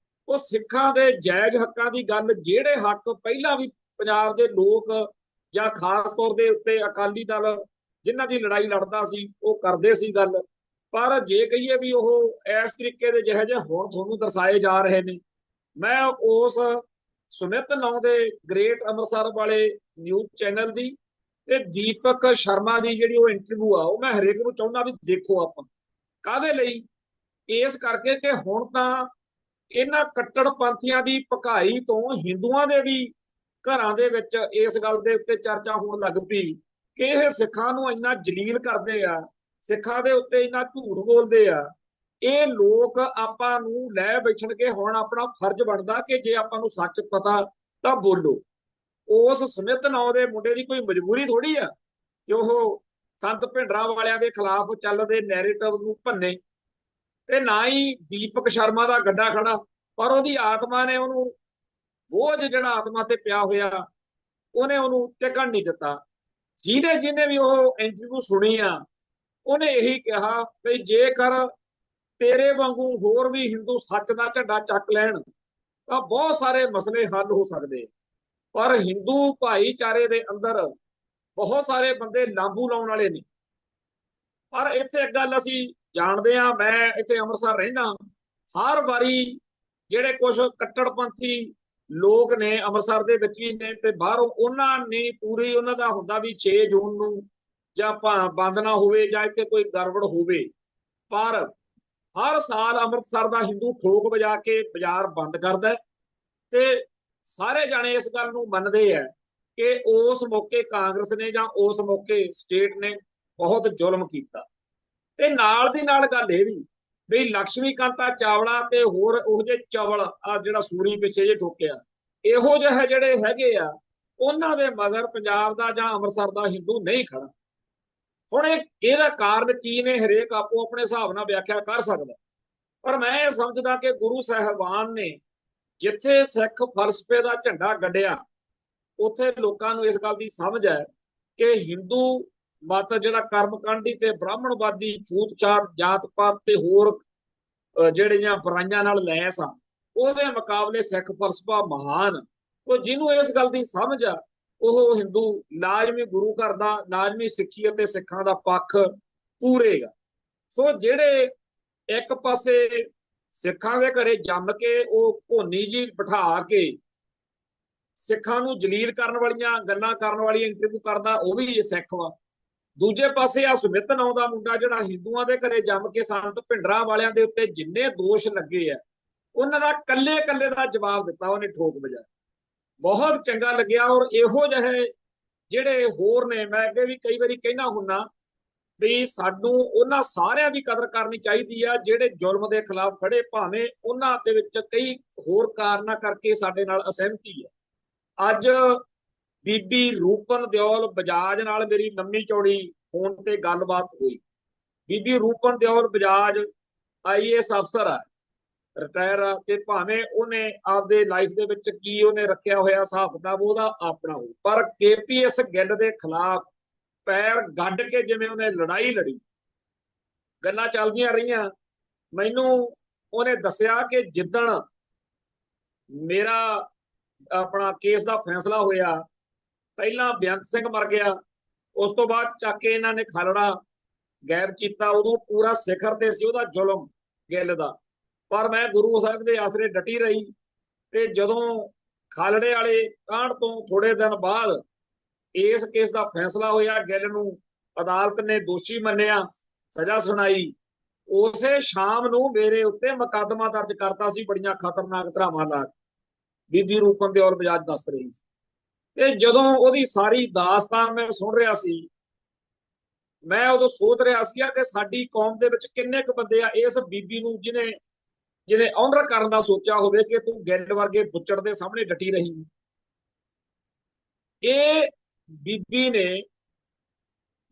ਉਹ ਸਿੱਖਾਂ ਦੇ ਜਾਇਜ਼ ਹੱਕਾਂ ਦੀ ਗੱਲ, ਜਿਹੜੇ ਹੱਕ ਪਹਿਲਾਂ ਵੀ ਪੰਜਾਬ ਦੇ ਲੋਕ ਜਾਂ ਖਾਸ ਤੌਰ ਦੇ ਉੱਤੇ ਅਕਾਲੀ ਦਲ ਜਿਨ੍ਹਾਂ ਦੀ ਲੜਾਈ ਲੜਦਾ ਸੀ, ਉਹ ਕਰਦੇ ਸੀ ਗੱਲ। ਪਰ ਜੇ ਕਹੀਏ ਵੀ ਉਹ ਇਸ ਤਰੀਕੇ ਦੇ ਜਿਹੇ ਜਿਹੇ ਹੁਣ ਤੁਹਾਨੂੰ ਦਰਸਾਏ ਜਾ ਰਹੇ ਨੇ, ਮੈਂ ਉਸ ਸੁਮਿਤ ਨਾਂ ਦੇ ਗ੍ਰੇਟ ਅੰਮ੍ਰਿਤਸਰ ਵਾਲੇ ਨਿਊਜ਼ ਚੈਨਲ ਦੀ ਤੇ ਦੀਪਕ ਸ਼ਰਮਾ ਦੀ ਜਿਹੜੀ ਉਹ ਇੰਟਰਵਿਊ ਆ, ਉਹ ਮੈਂ ਹਰੇਕ ਨੂੰ ਚਾਹੁੰਦਾ ਵੀ ਦੇਖੋ। ਆਪਾਂ ਕਾਹਦੇ ਲਈ? ਇਸ ਕਰਕੇ ਕਿ ਹੁਣ ਤਾਂ ਇਹਨਾਂ ਕੱਟੜਪੰਥੀਆਂ ਦੀ ਭਕਾਈ ਤੋਂ ਹਿੰਦੂਆਂ ਦੇ ਵੀ ਘਰਾਂ ਦੇ ਵਿੱਚ ਇਸ ਗੱਲ ਦੇ ਉੱਤੇ ਚਰਚਾ ਹੋਣ ਲੱਗ ਪਈ ਕਿ ਇਹ ਸਿੱਖਾਂ ਨੂੰ ਇੰਨਾ ਜਲੀਲ ਕਰਦੇ ਆ, ਸਿੱਖਾਂ ਦੇ ਉੱਤੇ ਇੰਨਾ ਝੂਠ ਬੋਲਦੇ ਆ। ਇਹ ਲੋਕ ਆਪਾਂ ਨੂੰ ਲੈ ਬੈਠਣਗੇ। ਹੁਣ ਆਪਣਾ ਫਰਜ਼ ਬਣਦਾ ਕਿ ਜੇ ਆਪਾਂ ਨੂੰ ਸੱਚ ਪਤਾ ਤਾਂ ਬੋਲੋ। ਉਸ ਸਮਿਤ ਨਾਂ ਦੇ ਮੁੰਡੇ ਦੀ ਕੋਈ ਮਜਬੂਰੀ ਥੋੜੀ ਆ ਕਿ ਉਹ ਸੰਤ ਭਿੰਡਰਾਂ ਵਾਲਿਆਂ ਦੇ ਖਿਲਾਫ ਚੱਲਦੇ ਨੈਰੇਟਿਵ ਨੂੰ ਭੰਨੇ, ਤੇ ਨਾ ਹੀ ਦੀਪਕ ਸ਼ਰਮਾ ਦਾ ਗੱਡਾ ਖੜਾ, ਪਰ ਉਹਦੀ ਆਤਮਾ ਨੇ ਉਹਨੂੰ ਬੋਝ ਜਿਹੜਾ ਆਤਮਾ ਤੇ ਪਿਆ ਹੋਇਆ ਉਹਨੇ ਉਹਨੂੰ ਟਿਕਣ ਨਹੀਂ ਦਿੱਤਾ। ਜਿਹਨੇ ਵੀ ਉਹ ਇੰਟਰਵਿਊ ਸੁਣੀ ਆ ਉਹਨੇ ਇਹੀ ਕਿਹਾ ਵੀ ਜੇਕਰ ਤੇਰੇ ਵਾਂਗੂ ਹੋਰ ਵੀ ਹਿੰਦੂ ਸੱਚ ਦਾ ਝੰਡਾ ਚੱਕ ਲੈਣ ਤਾਂ ਬਹੁਤ ਸਾਰੇ ਮਸਲੇ ਹੱਲ ਹੋ ਸਕਦੇ, ਪਰ ਹਿੰਦੂ ਭਾਈਚਾਰੇ ਦੇ ਅੰਦਰ ਬਹੁਤ ਸਾਰੇ ਬੰਦੇ ਲਾਂਬੂ ਲਾਉਣ ਵਾਲੇ ਨੇ। ਪਰ ਇੱਥੇ ਇੱਕ ਗੱਲ ਅਸੀਂ ਜਾਣਦੇ ਹਾਂ, ਮੈਂ ਇੱਥੇ ਅੰਮ੍ਰਿਤਸਰ ਰਹਿੰਦਾ, ਹਰ ਵਾਰੀ ਜਿਹੜੇ ਕੁਝ ਕੱਟੜਪੰਥੀ ਲੋਕ ਨੇ ਅੰਮ੍ਰਿਤਸਰ ਦੇ ਵਿੱਚ ਵੀ ਨੇ ਤੇ ਬਾਹਰੋਂ, ਉਹਨਾਂ ਨੇ ਪੂਰੀ ਉਹਨਾਂ ਦਾ ਹੁੰਦਾ ਵੀ 6 ਜੂਨ ਨੂੰ ਜਾਂ ਬੰਦ ਨਾ ਹੋਵੇ ਜਾਂ ਇੱਥੇ ਕੋਈ ਗੜਬੜ ਹੋਵੇ, ਪਰ ਹਰ ਸਾਲ ਅੰਮ੍ਰਿਤਸਰ ਦਾ ਹਿੰਦੂ ਠੋਕ ਵਜਾ ਕੇ ਬਾਜ਼ਾਰ ਬੰਦ ਕਰਦਾ ਤੇ ਸਾਰੇ ਜਾਣੇ ਇਸ ਗੱਲ ਨੂੰ ਮੰਨਦੇ ਆ ਕਿ ਉਸ ਮੌਕੇ ਕਾਂਗਰਸ ਨੇ ਜਾਂ ਉਸ ਮੌਕੇ ਸਟੇਟ ਨੇ ਬਹੁਤ ਜ਼ੁਲਮ ਕੀਤਾ। ਤੇ ਨਾਲ ਦੀ ਨਾਲ ਗੱਲ ਇਹ ਵੀ ਲక్ష్ਮੀ ਕਾਂਤਾ ਚਾਵਲਾ ਤੇ ਹੋਰ ਉਹ ਜਿਹੇ ਚਵਲ ਆ ਜਿਹੜਾ ਸੂਰੀ ਪਿੱਛੇ ਜੇ ਠੋਕਿਆ, ਇਹੋ ਜਿਹੇ ਜਿਹੜੇ ਹੈਗੇ ਆ, ਉਹਨਾਂ ਦੇ ਮਗਰ ਪੰਜਾਬ ਦਾ ਜਾਂ ਅੰਮ੍ਰਿਤਸਰ ਦਾ ਹਿੰਦੂ ਨਹੀਂ ਖੜਾ। ਹੁਣ ਇਹਦਾ ਕਾਰਨ ਕੀ ਨੇ, ਹਰੇਕ ਆਪੋ ਆਪਣੇ ਹਿਸਾਬ ਨਾਲ ਵਿਆਖਿਆ ਕਰ ਸਕਦਾ, ਪਰ ਮੈਂ ਇਹ ਸਮਝਦਾ ਕਿ ਗੁਰੂ ਸਾਹਿਬਾਨ ਨੇ ਜਿੱਥੇ ਸਿੱਖ ਫਲਸਫੇ ਦਾ ਝੰਡਾ ਗੱਡਿਆ, ਉੱਥੇ ਲੋਕਾਂ ਨੂੰ ਇਸ ਗੱਲ ਦੀ ਸਮਝ ਹੈ ਕਿ ਹਿੰਦੂ ਮਤ ਜਿਹੜਾ ਕਰਮਕਾਂਡੀ ਤੇ ਬ੍ਰਾਹਮਣਵਾਦੀ ਛੂਤ-ਛਾਤ ਜਾਤ ਪਾਤ ਤੇ ਹੋਰ ਜਿਹੜੀਆਂ ਬੁਰਾਈਆਂ ਨਾਲ ਲੈਸ ਆ, ਉਹਦੇ ਮੁਕਾਬਲੇ ਸਿੱਖ ਫਲਸਫਾ ਮਹਾਨ। ਉਹ ਜਿਹਨੂੰ ਇਸ ਗੱਲ ਦੀ ਸਮਝ ਆ ਉਹ ਹਿੰਦੂ ਲਾਜ਼ਮੀ ਗੁਰੂ ਘਰ ਦਾ, ਲਾਜ਼ਮੀ ਸਿੱਖੀ ਅਤੇ ਸਿੱਖਾਂ ਦਾ ਪੱਖ ਪੂਰੇਗਾ। ਸੋ ਜਿਹੜੇ ਇੱਕ ਪਾਸੇ ਸਿੱਖਾਂ ਦੇ ਘਰੇ ਜੰਮ ਕੇ ਉਹ ਭੋਨੀ ਜੀ ਬਿਠਾ ਕੇ ਸਿੱਖਾਂ ਨੂੰ ਜਲੀਲ ਕਰਨ ਵਾਲੀਆਂ ਗੱਲਾਂ ਕਰਨ ਵਾਲੀ ਇੰਟਰਵਿਊ ਕਰਦਾ, ਉਹ ਵੀ ਸਿੱਖ ਵਾ। ਦੂਜੇ ਪਾਸੇ ਆ ਸੁਮਿਤ ਨਾਂ ਦਾ ਮੁੰਡਾ ਜਿਹੜਾ ਹਿੰਦੂਆਂ ਦੇ ਘਰੇ ਜੰਮ ਕੇ ਸੰਤ ਭਿੰਡਰਾਂ ਵਾਲਿਆਂ ਦੇ ਉੱਤੇ ਜਿੰਨੇ ਦੋਸ਼ ਲੱਗੇ ਆ ਉਹਨਾਂ ਦਾ ਕੱਲੇ ਕੱਲੇ ਦਾ ਜਵਾਬ ਦਿੱਤਾ ਉਹਨੇ ਠੋਕ ਵਜਾ। ਬਹੁਤ ਚੰਗਾ ਲੱਗਿਆ। ਔਰ ਇਹੋ ਜਿਹੇ ਜਿਹੜੇ ਹੋਰ ਨੇ, ਮੈਂ ਅੱਗੇ ਵੀ ਕਈ ਵਾਰੀ ਕਹਿਣਾ ਹੁੰਦਾ ਵੀ ਸਾਨੂੰ ਉਹਨਾਂ ਸਾਰਿਆਂ ਦੀ ਕਦਰ ਕਰਨੀ ਚਾਹੀਦੀ ਆ ਜਿਹੜੇ ਜ਼ੁਲਮ ਦੇ ਖਿਲਾਫ ਖੜੇ, ਭਾਵੇਂ ਉਹਨਾਂ ਦੇ ਵਿੱਚ ਕਈ ਹੋਰ ਕਾਰਨਾਂ ਕਰਕੇ ਸਾਡੇ ਨਾਲ ਅਸਹਿਮਤੀ ਹੈ। ਅੱਜ ਬੀਬੀ ਰੂਪਨ ਦਿਓਲ ਬਜਾਜ ਨਾਲ ਮੇਰੀ ਲੰਮੀ ਚੌੜੀ ਫੋਨ ਤੇ ਗੱਲਬਾਤ ਹੋਈ। ਬੀਬੀ ਰੂਪਨ ਦਿਓਲ ਬਜਾਜ IAS ਅਫਸਰ ਆ, ਰਿਟਾਇਰ ਆ, ਤੇ ਭਾਵੇਂ ਉਹਨੇ ਆਪਦੇ ਲਾਈਫ ਦੇ ਵਿੱਚ ਕੀ ਉਹਨੇ ਰੱਖਿਆ ਹੋਇਆ ਹਿਸਾਬ ਕਿਤਾਬ ਉਹਦਾ ਆਪਣਾ ਹੋ, ਪਰ KPS ਗਿੱਲ ਦੇ ਖਿਲਾਫ ਪੈਰ ਗੱਡ ਕੇ ਜਿਵੇਂ ਉਹਨੇ ਲੜਾਈ ਲੜੀ, ਗੱਲਾਂ ਚੱਲਦੀਆਂ ਰਹੀਆਂ। ਮੈਨੂੰ ਉਹਨੇ ਦੱਸਿਆ ਕਿ ਜਿੱਦਣ ਮੇਰਾ ਆਪਣਾ ਕੇਸ ਦਾ ਫੈਸਲਾ ਹੋਇਆ, ਪਹਿਲਾਂ ਬੇਅੰਤ ਸਿੰਘ ਮਰ ਗਿਆ, ਉਸ ਤੋਂ ਬਾਅਦ ਚੱਕ ਕੇ ਇਹਨਾਂ ਨੇ ਖਾਲੜਾ ਗਾਇਬ ਕੀਤਾ। ਉਦੋਂ ਪੂਰਾ ਸਿਖਰ ਤੇ ਸੀ ਉਹਦਾ ਜ਼ੁਲਮ ਗਿੱਲ ਦਾ, ਪਰ ਮੈਂ ਗੁਰੂ ਸਾਹਿਬ ਦੇ ਆਸਰੇ ਡਟੀ ਰਹੀ। ਤੇ ਜਦੋਂ ਖਾਲੜੇ ਵਾਲੇ ਕਾਂਡ ਤੋਂ ਥੋੜੇ ਦਿਨ ਬਾਅਦ ਇਸ ਕੇਸ ਦਾ ਫੈਸਲਾ ਹੋਇਆ, ਗਿੱਲ ਨੂੰ ਅਦਾਲਤ ਨੇ ਦੋਸ਼ੀ ਮੰਨਿਆ, ਸਜ਼ਾ ਸੁਣਾਈ, ਉਸੇ ਸ਼ਾਮ ਨੂੰ ਮੇਰੇ ਉੱਤੇ ਮੁਕੱਦਮਾ ਦਰਜ ਕਰਤਾ ਸੀ ਬੜੀਆਂ ਖਤਰਨਾਕ ਧਾਰਾਵਾਂ ਲਾ ਕੇ। ਬੀਬੀ ਰੂਪਨ ਦਿਓਲ ਬਜਾਜ ਦੱਸ ਰਹੀ ਸੀ। ਤੇ ਜਦੋਂ ਉਹਦੀ ਸਾਰੀ ਦਾਸਤਾਨ ਮੈਂ ਸੁਣ ਰਿਹਾ ਸੀ, ਮੈਂ ਉਦੋਂ ਸੋਚ ਰਿਹਾ ਸੀ ਕਿ ਸਾਡੀ ਕੌਮ ਦੇ ਵਿੱਚ ਕਿੰਨੇ ਕੁ ਬੰਦੇ ਆ ਇਸ ਬੀਬੀ ਨੂੰ ਜਿਹਨੇ ਆਨਰ ਕਰਨ ਦਾ ਸੋਚਿਆ ਹੋਵੇ ਕਿ ਤੂੰ ਗਿੱਲ ਵਰਗੇ ਬੁੱਚੜ ਦੇ ਸਾਹਮਣੇ ਡਟੀ ਰਹੀ। ਇਹ ਬੀਬੀ ਨੇ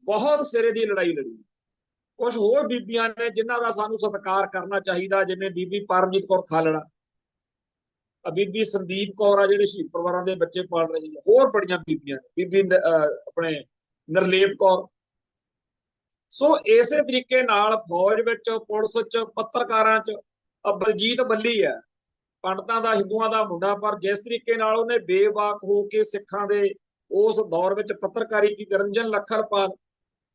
ਬਹੁਤ ਸਿਰੇ ਦੀ ਲੜਾਈ ਲੜੀ। ਕੁਝ ਹੋਰ ਬੀਬੀਆਂ ਨੇ ਜਿਨ੍ਹਾਂ ਦਾ ਸਾਨੂੰ ਸਤਿਕਾਰ ਕਰਨਾ ਚਾਹੀਦਾ, ਜਿਵੇਂ ਬੀਬੀ ਪਰਮਜੀਤ ਕੌਰ ਖਾਲੜਾ, ਬੀਬੀ ਸੰਦੀਪ ਕੌਰ ਆ ਜਿਹੜੇ ਸ਼ਹੀਦ ਪਰਿਵਾਰਾਂ ਦੇ ਬੱਚੇ ਪਾਲ ਰਹੀ ਹੈ, ਹੋਰ ਬੜੀਆਂ ਬੀਬੀਆਂ, ਬੀਬੀ ਆਪਣੇ ਨਰਲੇਪ ਕੌਰ। ਸੋ ਇਸੇ ਤਰੀਕੇ ਨਾਲ ਫੌਜ ਵਿੱਚ, ਪੁਲਿਸ ਚ, ਪੱਤਰਕਾਰਾਂ ਚ ਬਲਜੀਤ ਬੱਲੀ ਹੈ, ਪੰਡਤਾਂ ਦਾ ਹਿੰਦੂਆਂ ਦਾ ਮੁੰਡਾ, ਪਰ ਜਿਸ ਤਰੀਕੇ ਨਾਲ ਉਹਨੇ ਬੇਬਾਕ ਹੋ ਕੇ ਸਿੱਖਾਂ ਦੇ ਉਸ ਦੌਰ ਵਿੱਚ ਪੱਤਰਕਾਰੀ ਕੀਤੀ। ਰੰਜਨ ਲੱਖਰਪਾਲ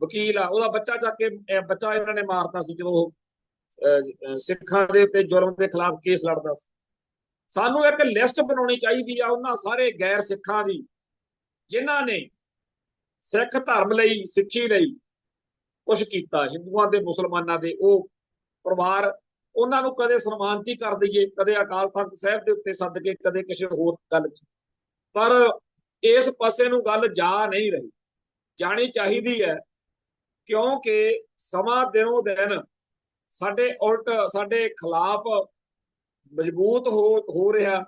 ਵਕੀਲ ਆ, ਉਹਦਾ ਬੱਚਾ ਚੱਕ ਕੇ ਬੱਚਾ ਇਹਨਾਂ ਨੇ ਮਾਰਤਾ ਸੀ ਜਦੋਂ ਸਿੱਖਾਂ ਦੇ ਉੱਤੇ ਜ਼ੁਲਮ ਦੇ ਖਿਲਾਫ ਕੇਸ ਲੜਦਾ ਸੀ। ਸਾਨੂੰ ਇੱਕ ਲਿਸਟ ਬਣਾਉਣੀ ਚਾਹੀਦੀ ਆ ਉਹਨਾਂ ਸਾਰੇ ਗੈਰ ਸਿੱਖਾਂ ਦੀ ਜਿਨ੍ਹਾਂ ਨੇ ਸਿੱਖ ਧਰਮ ਲਈ, ਸਿੱਖੀ ਲਈ ਕੁਛ ਕੀਤਾ, ਹਿੰਦੂਆਂ ਦੇ ਮੁਸਲਮਾਨਾਂ ਦੇ। ਉਹ ਪਰਿਵਾਰ, ਉਹਨਾਂ ਨੂੰ ਕਦੇ ਸਨਮਾਨਿਤ ਹੀ ਕਰ ਦਈਏ, ਕਦੇ ਅਕਾਲ ਤਖਤ ਸਾਹਿਬ ਦੇ ਉੱਤੇ ਸੱਦ ਕੇ, ਕਦੇ ਕਿਸੇ ਹੋਰ ਗੱਲ 'ਚ। ਪਰ ਇਸ ਪਾਸੇ ਨੂੰ ਗੱਲ ਜਾ ਨਹੀਂ ਰਹੀ, ਜਾਣੀ ਚਾਹੀਦੀ ਹੈ, ਕਿਉਂਕਿ ਸਮਾਂ ਦਿਨੋਂ ਦਿਨ ਸਾਡੇ ਉਲਟ, ਸਾਡੇ ਖਿਲਾਫ ਮਜ਼ਬੂਤ ਹੋ ਰਿਹਾ।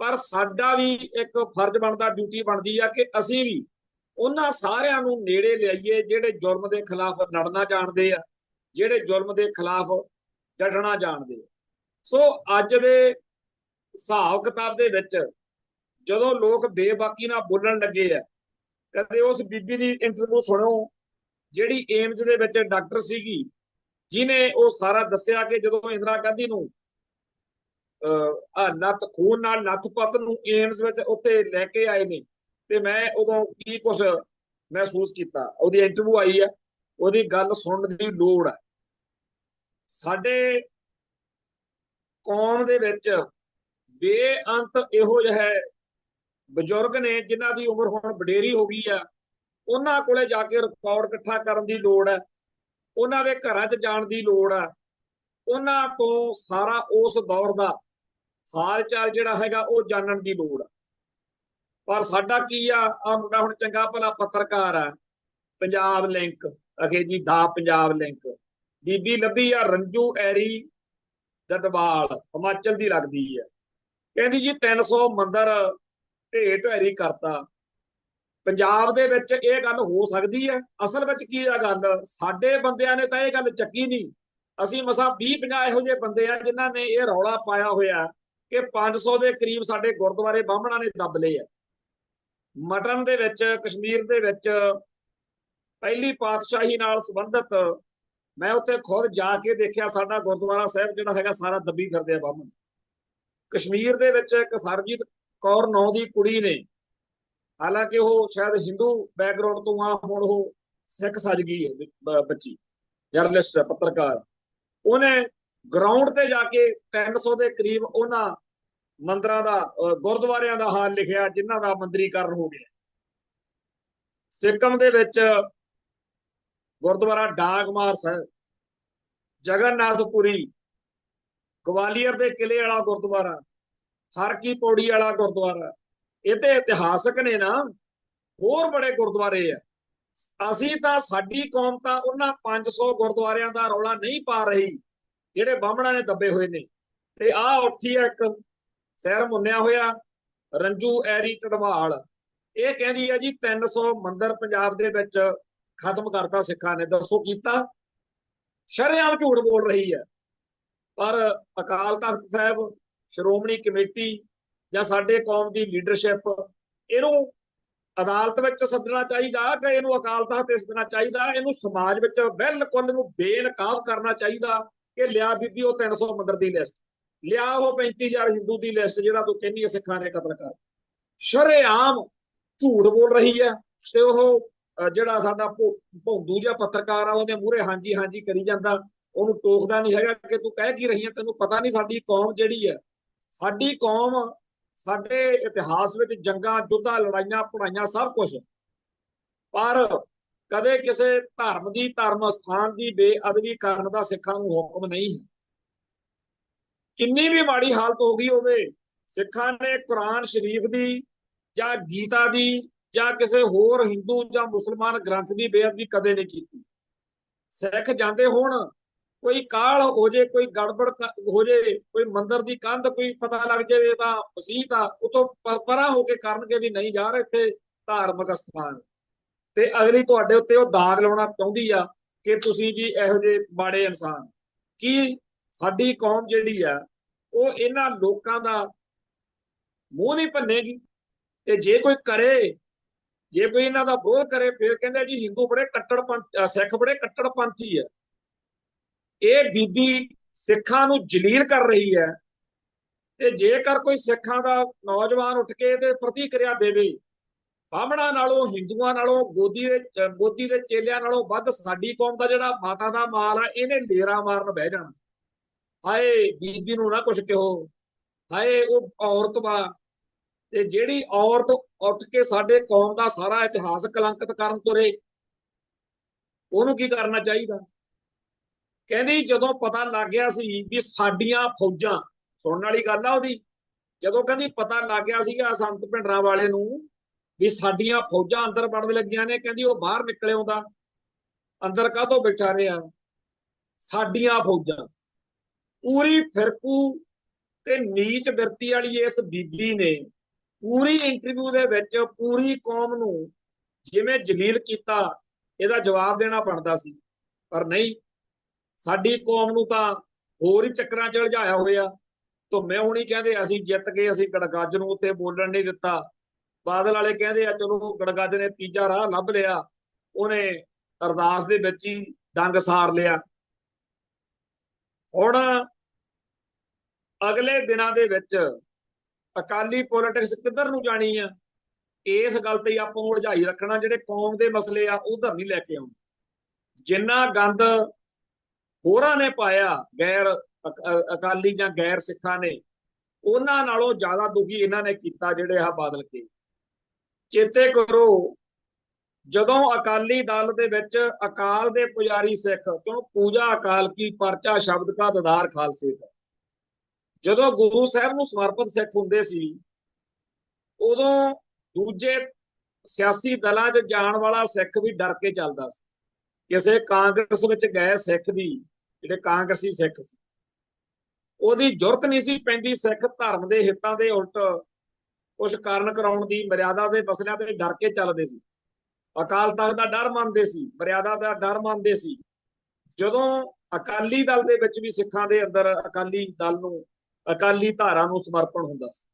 ਪਰ ਸਾਡਾ ਵੀ ਇੱਕ ਫਰਜ਼ ਬਣਦਾ, ਡਿਊਟੀ ਬਣਦੀ ਆ ਕਿ ਅਸੀਂ ਵੀ ਉਹਨਾਂ ਸਾਰਿਆਂ ਨੂੰ ਨੇੜੇ ਲਿਆਈਏ ਜਿਹੜੇ ਜ਼ੁਲਮ ਦੇ ਖਿਲਾਫ ਲੜਨਾ ਜਾਣਦੇ ਆ, ਜਿਹੜੇ ਜ਼ੁਲਮ ਦੇ ਖਿਲਾਫ ਡਟਣਾ ਜਾਣਦੇ ਆ। ਸੋ ਅੱਜ ਦੇ ਹਿਸਾਬ ਕਿਤਾਬ ਦੇ ਵਿੱਚ ਜਦੋਂ ਲੋਕ ਬੇਬਾਕੀ ਨਾਲ ਬੋਲਣ ਲੱਗੇ ਆ, ਕਦੇ ਉਸ ਬੀਬੀ ਦੀ ਇੰਟਰਵਿਊ ਸੁਣੋ ਜਿਹੜੀ ਏਮਜ਼ ਦੇ ਵਿੱਚ ਡਾਕਟਰ ਸੀਗੀ, ਜਿਨੇ ਉਹ ਸਾਰਾ ਦੱਸਿਆ ਕਿ ਜਦੋਂ ਇੰਦਰਾ ਗਾਂਧੀ ਨੂੰ ਨੱਥ ਖੂਨ ਨਾਲ ਨੱਥ-ਪੱਤ ਨੂੰ ਏਮਜ਼ ਵਿੱਚ ਉੱਥੇ ਲੈ ਕੇ ਆਏ ਨੇ, ਤੇ ਮੈਂ ਉਦੋਂ ਕੀ ਕੁਝ ਮਹਿਸੂਸ ਕੀਤਾ। ਉਹਦੀ ਇੰਟਰਵਿਊ ਆਈ ਹੈ, ਉਹਦੀ ਗੱਲ ਸੁਣਨ ਦੀ ਲੋੜ ਹੈ। ਸਾਡੇ ਕੌਮ ਦੇ ਵਿੱਚ ਬੇਅੰਤ ਇਹੋ ਜਿਹੇ ਬਜ਼ੁਰਗ ਨੇ ਜਿਨ੍ਹਾਂ ਦੀ ਉਮਰ ਹੁਣ ਵਡੇਰੀ ਹੋ ਗਈ ਆ, ਉਹਨਾਂ ਕੋਲੇ ਜਾ ਕੇ ਰਿਕਾਰਡ ਇਕੱਠਾ ਕਰਨ ਦੀ ਲੋੜ ਹੈ, ਉਹਨਾਂ ਦੇ ਘਰਾਂ 'ਚ ਜਾਣ ਦੀ ਲੋੜ ਹੈ, ਉਹਨਾਂ ਤੋਂ ਸਾਰਾ ਉਸ ਦੌਰ ਦਾ ਹਾਲ ਚਾਲ ਜਿਹੜਾ ਹੈਗਾ ਉਹ ਜਾਣਨ ਦੀ ਲੋੜ ਆ। ਪਰ ਸਾਡਾ ਕੀ ਆ ਮੁੰਡਾ ਹੁਣ ਚੰਗਾ ਭਲਾ ਪੱਤਰਕਾਰ ਆ, ਪੰਜਾਬ ਲਿੰਕ ਅਖੇ ਜੀ ਦਾ ਪੰਜਾਬ ਲਿੰਕ, ਬੀਬੀ ਲੱਭੀ ਆ ਰੰਜੂ ਐਰੀ ਡਡਵਾਲ, ਹਿਮਾਚਲ ਦੀ ਲੱਗਦੀ ਹੈ, ਕਹਿੰਦੀ ਜੀ 300 ਮੰਦਰ ਢੇਰ ਢੇਰੀ ਕਰਤਾ। ਪੰਜਾਬ ਦੇ ਵਿੱਚ ਇਹ ਗੱਲ ਹੋ ਸਕਦੀ ਹੈ? ਅਸਲ ਵਿੱਚ ਕੀ ਆ ਗੱਲ, ਸਾਡੇ ਬੰਦਿਆਂ ਨੇ ਤਾਂ ਇਹ ਗੱਲ ਚੱਕੀ ਨਹੀਂ। ਅਸੀਂ ਮਸਾਂ 20-50 ਇਹੋ ਜਿਹੇ ਬੰਦੇ ਆ ਜਿਨ੍ਹਾਂ ਨੇ ਇਹ ਰੌਲਾ ਪਾਇਆ ਹੋਇਆ ਕਿ 500 ਦੇ ਕਰੀਬ ਸਾਡੇ ਗੁਰਦੁਆਰੇ ਬਾਹਮਣਾਂ ਨੇ ਦੱਬ ਲਏ ਆ। ਮਟਨ ਦੇ ਵਿੱਚ, ਕਸ਼ਮੀਰ ਦੇ ਵਿੱਚ ਪਹਿਲੀ ਪਾਤਸ਼ਾਹੀ ਨਾਲ ਸੰਬੰਧਿਤ ਮੈਂ ਉੱਥੇ ਖੁਦ ਜਾ ਕੇ ਦੇਖਿਆ, ਸਾਡਾ ਗੁਰਦੁਆਰਾ ਸਾਹਿਬ ਜਿਹੜਾ ਹੈਗਾ ਸਾਰਾ ਦੱਬੀ ਫਿਰਦੇ ਆ ਬਾਹਮਣ। ਕਸ਼ਮੀਰ ਦੇ ਵਿੱਚ ਇੱਕ ਸਰਬਜੀਤ ਕੌਰ ਨਾਂ ਦੀ ਕੁੜੀ ਨੇ, ਹਾਲਾਂਕਿ ਉਹ ਸ਼ਾਇਦ ਹਿੰਦੂ ਬੈਕਗਰਾਉਂਡ ਤੋਂ ਆ, ਹੁਣ ਉਹ ਸਿੱਖ ਸੱਜ ਗਈ ਹੈ ਬੱਚੀ, ਜਰਨਲਿਸਟ ਹੈ, ਪੱਤਰਕਾਰ। ਉਹਨੇ ਗਰਾਊਂਡ ਤੇ ਜਾ ਕੇ 300 ਦੇ ਕਰੀਬ ਉਹਨਾਂ ਮੰਦਰਾਂ ਦਾ, ਗੁਰਦੁਆਰਿਆਂ ਦਾ ਹਾਲ ਲਿਖਿਆ ਜਿਨ੍ਹਾਂ ਦਾ ਮੰਦਰੀਕਰਨ ਹੋ ਗਿਆ। ਸਿੱਕਮ ਦੇ ਵਿੱਚ ਗੁਰਦੁਆਰਾ ਡਾਂਗਮਾਰ ਸਾਹਿਬ, ਜਗਨਨਾਥਪੁਰੀ, ਗਵਾਲੀਅਰ ਦੇ ਕਿਲੇ ਵਾਲਾ ਗੁਰਦੁਆਰਾ, ਹਰ ਕੀ ਪੌੜੀ ਵਾਲਾ ਗੁਰਦੁਆਰਾ, ਇਹ ਤੇ ਇਤਿਹਾਸਕ ਨੇ ਨਾ। ਹੋਰ ਬੜੇ ਗੁਰਦੁਆਰੇ ਆ। ਅਸੀਂ ਤਾਂ, ਸਾਡੀ ਕੌਮ ਤਾਂ ਉਹਨਾਂ 500 ਗੁਰਦੁਆਰਿਆਂ ਦਾ ਰੌਲਾ ਨਹੀਂ ਪਾ ਰਹੀ ਜਿਹੜੇ ਬਾਹਮਣਾਂ ਨੇ ਦੱਬੇ ਹੋਏ ਨੇ। ਤੇ ਆਹ ਉੱਠੀ ਆ ਇੱਕ ਸਿਰ ਮੁੰਨਿਆ ਹੋਇਆ ਰੰਜੂ ਐਰੀ ਢਡਵਾਲ, ਇਹ ਕਹਿੰਦੀ ਹੈ ਜੀ 300 ਮੰਦਰ ਪੰਜਾਬ ਦੇ ਵਿੱਚ ਖਤਮ ਕਰਤਾ ਸਿੱਖਾਂ ਨੇ। ਦੱਸੋ ਕੀਤਾ? ਸ਼ਰੇਆਮ ਝੂਠ ਬੋਲ ਰਹੀ ਹੈ। ਪਰ ਅਕਾਲ ਤਖਤ ਸਾਹਿਬ, ਸ਼੍ਰੋਮਣੀ ਕਮੇਟੀ ਜਾਂ ਸਾਡੇ ਕੌਮ ਦੀ ਲੀਡਰਸ਼ਿਪ ਇਹਨੂੰ ਅਦਾਲਤ ਵਿੱਚ ਸੱਦਣਾ ਚਾਹੀਦਾ ਕਿ ਇਹਨੂੰ ਅਕਾਲ ਤਖਤ ਤੇ ਸੱਦਣਾ ਚਾਹੀਦਾ, ਇਹਨੂੰ ਸਮਾਜ ਵਿੱਚ ਬਿਲਕੁਲ ਇਹਨੂੰ ਬੇਨਕਾਬ ਕਰਨਾ ਚਾਹੀਦਾ ਕਿ ਲਿਆ ਬੀਬੀ ਉਹ 300 ਮੰਦਰ ਦੀ ਲਿਸਟ ਲਿਆ, ਉਹ 35,000 ਹਿੰਦੂ ਦੀ ਲਿਸਟ ਜਿਹੜਾ ਤੂੰ ਕਹਿੰਦੀ ਹੈ ਸਿੱਖਾਂ ਨੇ ਕਤਲ ਕਰ। ਸ਼ਰੇਆਮ ਝੂਠ ਬੋਲ ਰਹੀ ਹੈ। ਤੇ ਉਹ ਜਿਹੜਾ ਸਾਡਾ ਭੌਂਦੂ ਜਿਹਾ ਪੱਤਰਕਾਰ ਆ, ਉਹਦੇ ਮੂਹਰੇ ਹਾਂਜੀ ਹਾਂਜੀ ਕਰੀ ਜਾਂਦਾ, ਉਹਨੂੰ ਟੋਕਦਾ ਨਹੀਂ ਹੈਗਾ ਕਿ ਤੂੰ ਕਹਿ ਕੀ ਰਹੀ ਹੈ, ਤੈਨੂੰ ਪਤਾ ਨਹੀਂ ਸਾਡੀ ਕੌਮ ਜਿਹੜੀ ਹੈ, ਸਾਡੀ ਕੌਮ ਸਾਡੇ ਇਤਿਹਾਸ ਵਿੱਚ ਜੰਗਾਂ, ਯੁੱਧਾਂ, ਲੜਾਈਆਂ, ਪੜਾਈਆਂ ਸਭ ਕੁਝ, ਪਰ ਕਦੇ ਕਿਸੇ ਧਰਮ ਦੀ, ਧਰਮ ਸਥਾਨ ਦੀ ਬੇਅਦਬੀ ਕਰਨ ਦਾ ਸਿੱਖਾਂ ਨੂੰ ਹੁਕਮ ਨਹੀਂ ਹੈ। ਕਿੰਨੀ ਵੀ ਮਾੜੀ ਹਾਲਤ ਹੋ ਗਈ ਹੋਵੇ, ਸਿੱਖਾਂ ਨੇ ਕੁਰਾਨ ਸ਼ਰੀਫ ਦੀ ਜਾਂ ਗੀਤਾ ਦੀ ਜਾਂ ਕਿਸੇ ਹੋਰ ਹਿੰਦੂ ਜਾਂ ਮੁਸਲਮਾਨ ਗ੍ਰੰਥ ਦੀ ਬੇਅਦਬੀ ਕਦੇ ਨਹੀਂ ਕੀਤੀ। ਸਿੱਖ ਜਾਂਦੇ ਹੋਣ, ਕੋਈ ਕਾਲ ਹੋ ਜੇ, ਕੋਈ ਗੜਬੜ ਹੋ ਜੇ, ਕੋਈ ਮੰਦਰ ਦੀ ਕੰਧ ਕੋਈ ਪਤਾ ਲੱਗ ਜਾਵੇ ਤਾਂ ਮਸੀਤ ਆ, ਉਤੋਂ ਪਰਾਂ ਹੋ ਕੇ ਕਰਨਗੇ ਵੀ ਨਹੀਂ ਯਾਰ ਇੱਥੇ ਧਾਰਮਿਕ ਸਥਾਨ। ਤੇ ਅਗਲੀ ਤੁਹਾਡੇ ਉੱਤੇ ਉਹ ਦਾਗ ਲਾਉਣਾ ਚਾਹੁੰਦੀ ਆ ਕਿ ਤੁਸੀਂ ਜੀ ਇਹੋ ਜਿਹੇ ਮਾੜੇ ਇਨਸਾਨ। ਕੀ ਸਾਡੀ ਕੌਮ ਜਿਹੜੀ ਆ ਉਹ ਇਹਨਾਂ ਲੋਕਾਂ ਦਾ ਮੂੰਹ ਨਹੀਂ ਭੰਨੇਗੀ? ਤੇ ਜੇ ਕੋਈ ਕਰੇ, ਜੇ ਕੋਈ ਇਹਨਾਂ ਦਾ ਵਿਰੋਧ ਕਰੇ, ਫਿਰ ਕਹਿੰਦੇ ਜੀ ਹਿੰਦੂ ਬੜੇ ਕੱਟੜਪੰਥੀ, ਸਿੱਖ ਬੜੇ ਕੱਟੜਪੰਥੀ ਆ। ਇਹ ਬੀਬੀ ਸਿੱਖਾਂ ਨੂੰ ਜਲੀਲ ਕਰ ਰਹੀ ਹੈ। ਤੇ ਜੇਕਰ ਕੋਈ ਸਿੱਖਾਂ ਦਾ ਨੌਜਵਾਨ ਉੱਠ ਕੇ ਇਹਦੇ ਪ੍ਰਤੀਕਿਰਿਆ ਦੇਵੇ, ਬਾਹਮਣਾਂ ਨਾਲੋਂ, ਹਿੰਦੂਆਂ ਨਾਲੋਂ, ਬੋਧੀ ਦੇ ਚੇਲਿਆਂ ਨਾਲੋਂ ਵੱਧ ਸਾਡੀ ਕੌਮ ਦਾ ਜਿਹੜਾ ਮਾਤਾ ਦਾ ਮਾਲ ਆ, ਇਹਨੇ ਡੇਰਾ ਮਾਰਨ ਬਹਿ ਜਾਣਾ। ਹਾਏ ਬੀਬੀ ਨੂੰ ਨਾ ਕੁਛ ਕਹੋ, ਹਾਏ ਉਹ ਔਰਤ ਵਾ। ਤੇ ਜਿਹੜੀ ਔਰਤ ਉੱਠ ਕੇ ਸਾਡੇ ਕੌਮ ਦਾ ਸਾਰਾ ਇਤਿਹਾਸ ਕਲੰਕਿਤ ਕਰਨ ਤੁਰੇ, ਉਹਨੂੰ ਕੀ ਕਰਨਾ ਚਾਹੀਦਾ? ਕਹਿੰਦੀ ਜਦੋਂ ਪਤਾ ਲੱਗ ਗਿਆ ਸੀ ਵੀ ਸਾਡੀਆਂ ਫੌਜਾਂ, ਸੁਣਨ ਵਾਲੀ ਗੱਲ ਆ ਉਹਦੀ, ਜਦੋਂ ਕਹਿੰਦੀ ਪਤਾ ਲੱਗ ਗਿਆ ਸੀਗਾ ਸੰਤ ਭਿੰਡਰਾਂ ਵਾਲੇ ਨੂੰ ਵੀ ਸਾਡੀਆਂ ਫੌਜਾਂ ਅੰਦਰ ਵੜਨ ਲੱਗੀਆਂ ਨੇ, ਕਹਿੰਦੀ ਉਹ ਬਾਹਰ ਨਿਕਲੇ ਆਉਂਦਾ, ਅੰਦਰ ਕਾਹਤੋਂ ਬੈਠਾ ਰਿਹਾ, ਸਾਡੀਆਂ ਫੌਜਾਂ। ਪੂਰੀ ਫਿਰਕੂ ਤੇ ਨੀਚ ਬਿਰਤੀ ਵਾਲੀ ਇਸ ਬੀਬੀ ਨੇ ਪੂਰੀ ਇੰਟਰਵਿਊ ਦੇ ਵਿੱਚ ਪੂਰੀ ਕੌਮ ਨੂੰ ਜਿਵੇਂ ਜਲੀਲ ਕੀਤਾ, ਇਹਦਾ ਜਵਾਬ ਦੇਣਾ ਬਣਦਾ ਸੀ, ਪਰ ਨਹੀਂ। ਸਾਡੀ ਕੌਮ ਨੂੰ ਤਾਂ ਹੋਰ ਹੀ ਚੱਕਰਾਂ 'ਚ ਉਲਝਾਇਆ ਹੋਇਆ। ਧੁੰਮੇ ਹੁਣੀ ਕਹਿੰਦੇ ਅਸੀਂ ਜਿੱਤ ਗਏ, ਅਸੀਂ ਗੜਗੱਜ ਨੂੰ ਉੱਥੇ ਬੋਲਣ ਨਹੀਂ ਦਿੱਤਾ। ਬਾਦਲ ਵਾਲੇ ਕਹਿੰਦੇ ਆ ਚਲੋ ਗੜਗੱਜ ਨੇ ਤੀਜਾ ਰਾਹ ਲੱਭ ਲਿਆ, ਉਹਨੇ ਅਰਦਾਸ ਦੇ ਵਿੱਚ ਹੀ ਡੰਗ ਸਾਰ ਲਿਆ। ਹੁਣ ਅਗਲੇ ਦਿਨਾਂ ਦੇ ਵਿੱਚ ਅਕਾਲੀ ਪੋਲਿਟਿਕਸ ਕਿੱਧਰ ਨੂੰ ਜਾਣੀ ਆ, ਇਸ ਗੱਲ ਤੇ ਆਪਾਂ ਉਲਝਾਈ ਰੱਖਣਾ। ਜਿਹੜੇ ਕੌਮ ਦੇ ਮਸਲੇ ਆ ਉਧਰ ਨਹੀਂ ਲੈ ਕੇ ਆਉਣੇ। ਜਿੰਨਾ ਗੰਦ ਹੋਰਾਂ ਨੇ ਪਾਇਆ ਗੈਰ ਅਕਾਲੀ ਜਾਂ ਗੈਰ ਸਿੱਖਾਂ ਨੇ, ਉਹਨਾਂ ਨਾਲੋਂ ਜ਼ਿਆਦਾ ਦੁਖੀ ਇਹਨਾਂ ਨੇ ਕੀਤਾ ਜਿਹੜੇ ਆ ਬਾਦਲ ਕੇ। ਚੇਤੇ ਕਰੋ ਜਦੋਂ ਅਕਾਲੀ ਦਲ ਦੇ ਵਿੱਚ ਅਕਾਲ ਦੇ ਪੁਜਾਰੀ ਸਿੱਖ, ਕਿਉਂ ਪੂਜਾ ਅਕਾਲ ਕੀ ਪਰਚਾ ਸ਼ਬਦ ਕਾ ਦਦਾਰ ਖਾਲਸੇ ਦਾ, ਜਦੋਂ ਗੁਰੂ ਸਾਹਿਬ ਨੂੰ ਸਮਰਪਿਤ ਸਿੱਖ ਹੁੰਦੇ ਸੀ, ਉਦੋਂ ਦੂਜੇ ਸਿਆਸੀ ਦਲਾਂ 'ਚ ਜਾਣ ਵਾਲਾ ਸਿੱਖ ਵੀ ਡਰ ਕੇ ਚੱਲਦਾ ਸੀ। ਕਿਸੇ ਕਾਂਗਰਸ ਵਿੱਚ ਗਏ ਸਿੱਖ ਦੀ, ਜਿਹੜੇ ਕਾਂਗਰਸੀ ਸਿੱਖ ਸੀ, ਉਹਦੀ ਜ਼ਰੂਰਤ ਨਹੀਂ ਸੀ ਪੈਂਦੀ ਸਿੱਖ ਧਰਮ ਦੇ ਹਿੱਤਾਂ ਦੇ ਉਲਟ ਕੁਝ ਕਾਰਨ ਕਰਾਉਣ ਦੀ। ਮਰਿਆਦਾ ਦੇ ਮਸਲਿਆਂ ਤੇ ਡਰ ਕੇ ਚੱਲਦੇ ਸੀ, ਅਕਾਲ ਤਖਤ ਦਾ ਡਰ ਮੰਨਦੇ ਸੀ, ਮਰਿਆਦਾ ਦਾ ਡਰ ਮੰਨਦੇ ਸੀ। ਜਦੋਂ ਅਕਾਲੀ ਦਲ ਦੇ ਵਿੱਚ ਵੀ ਸਿੱਖਾਂ ਦੇ ਅੰਦਰ ਅਕਾਲੀ ਦਲ ਨੂੰ, ਅਕਾਲੀ ਧਾਰਾ ਨੂੰ ਸਮਰਪਣ ਹੁੰਦਾ ਸੀ।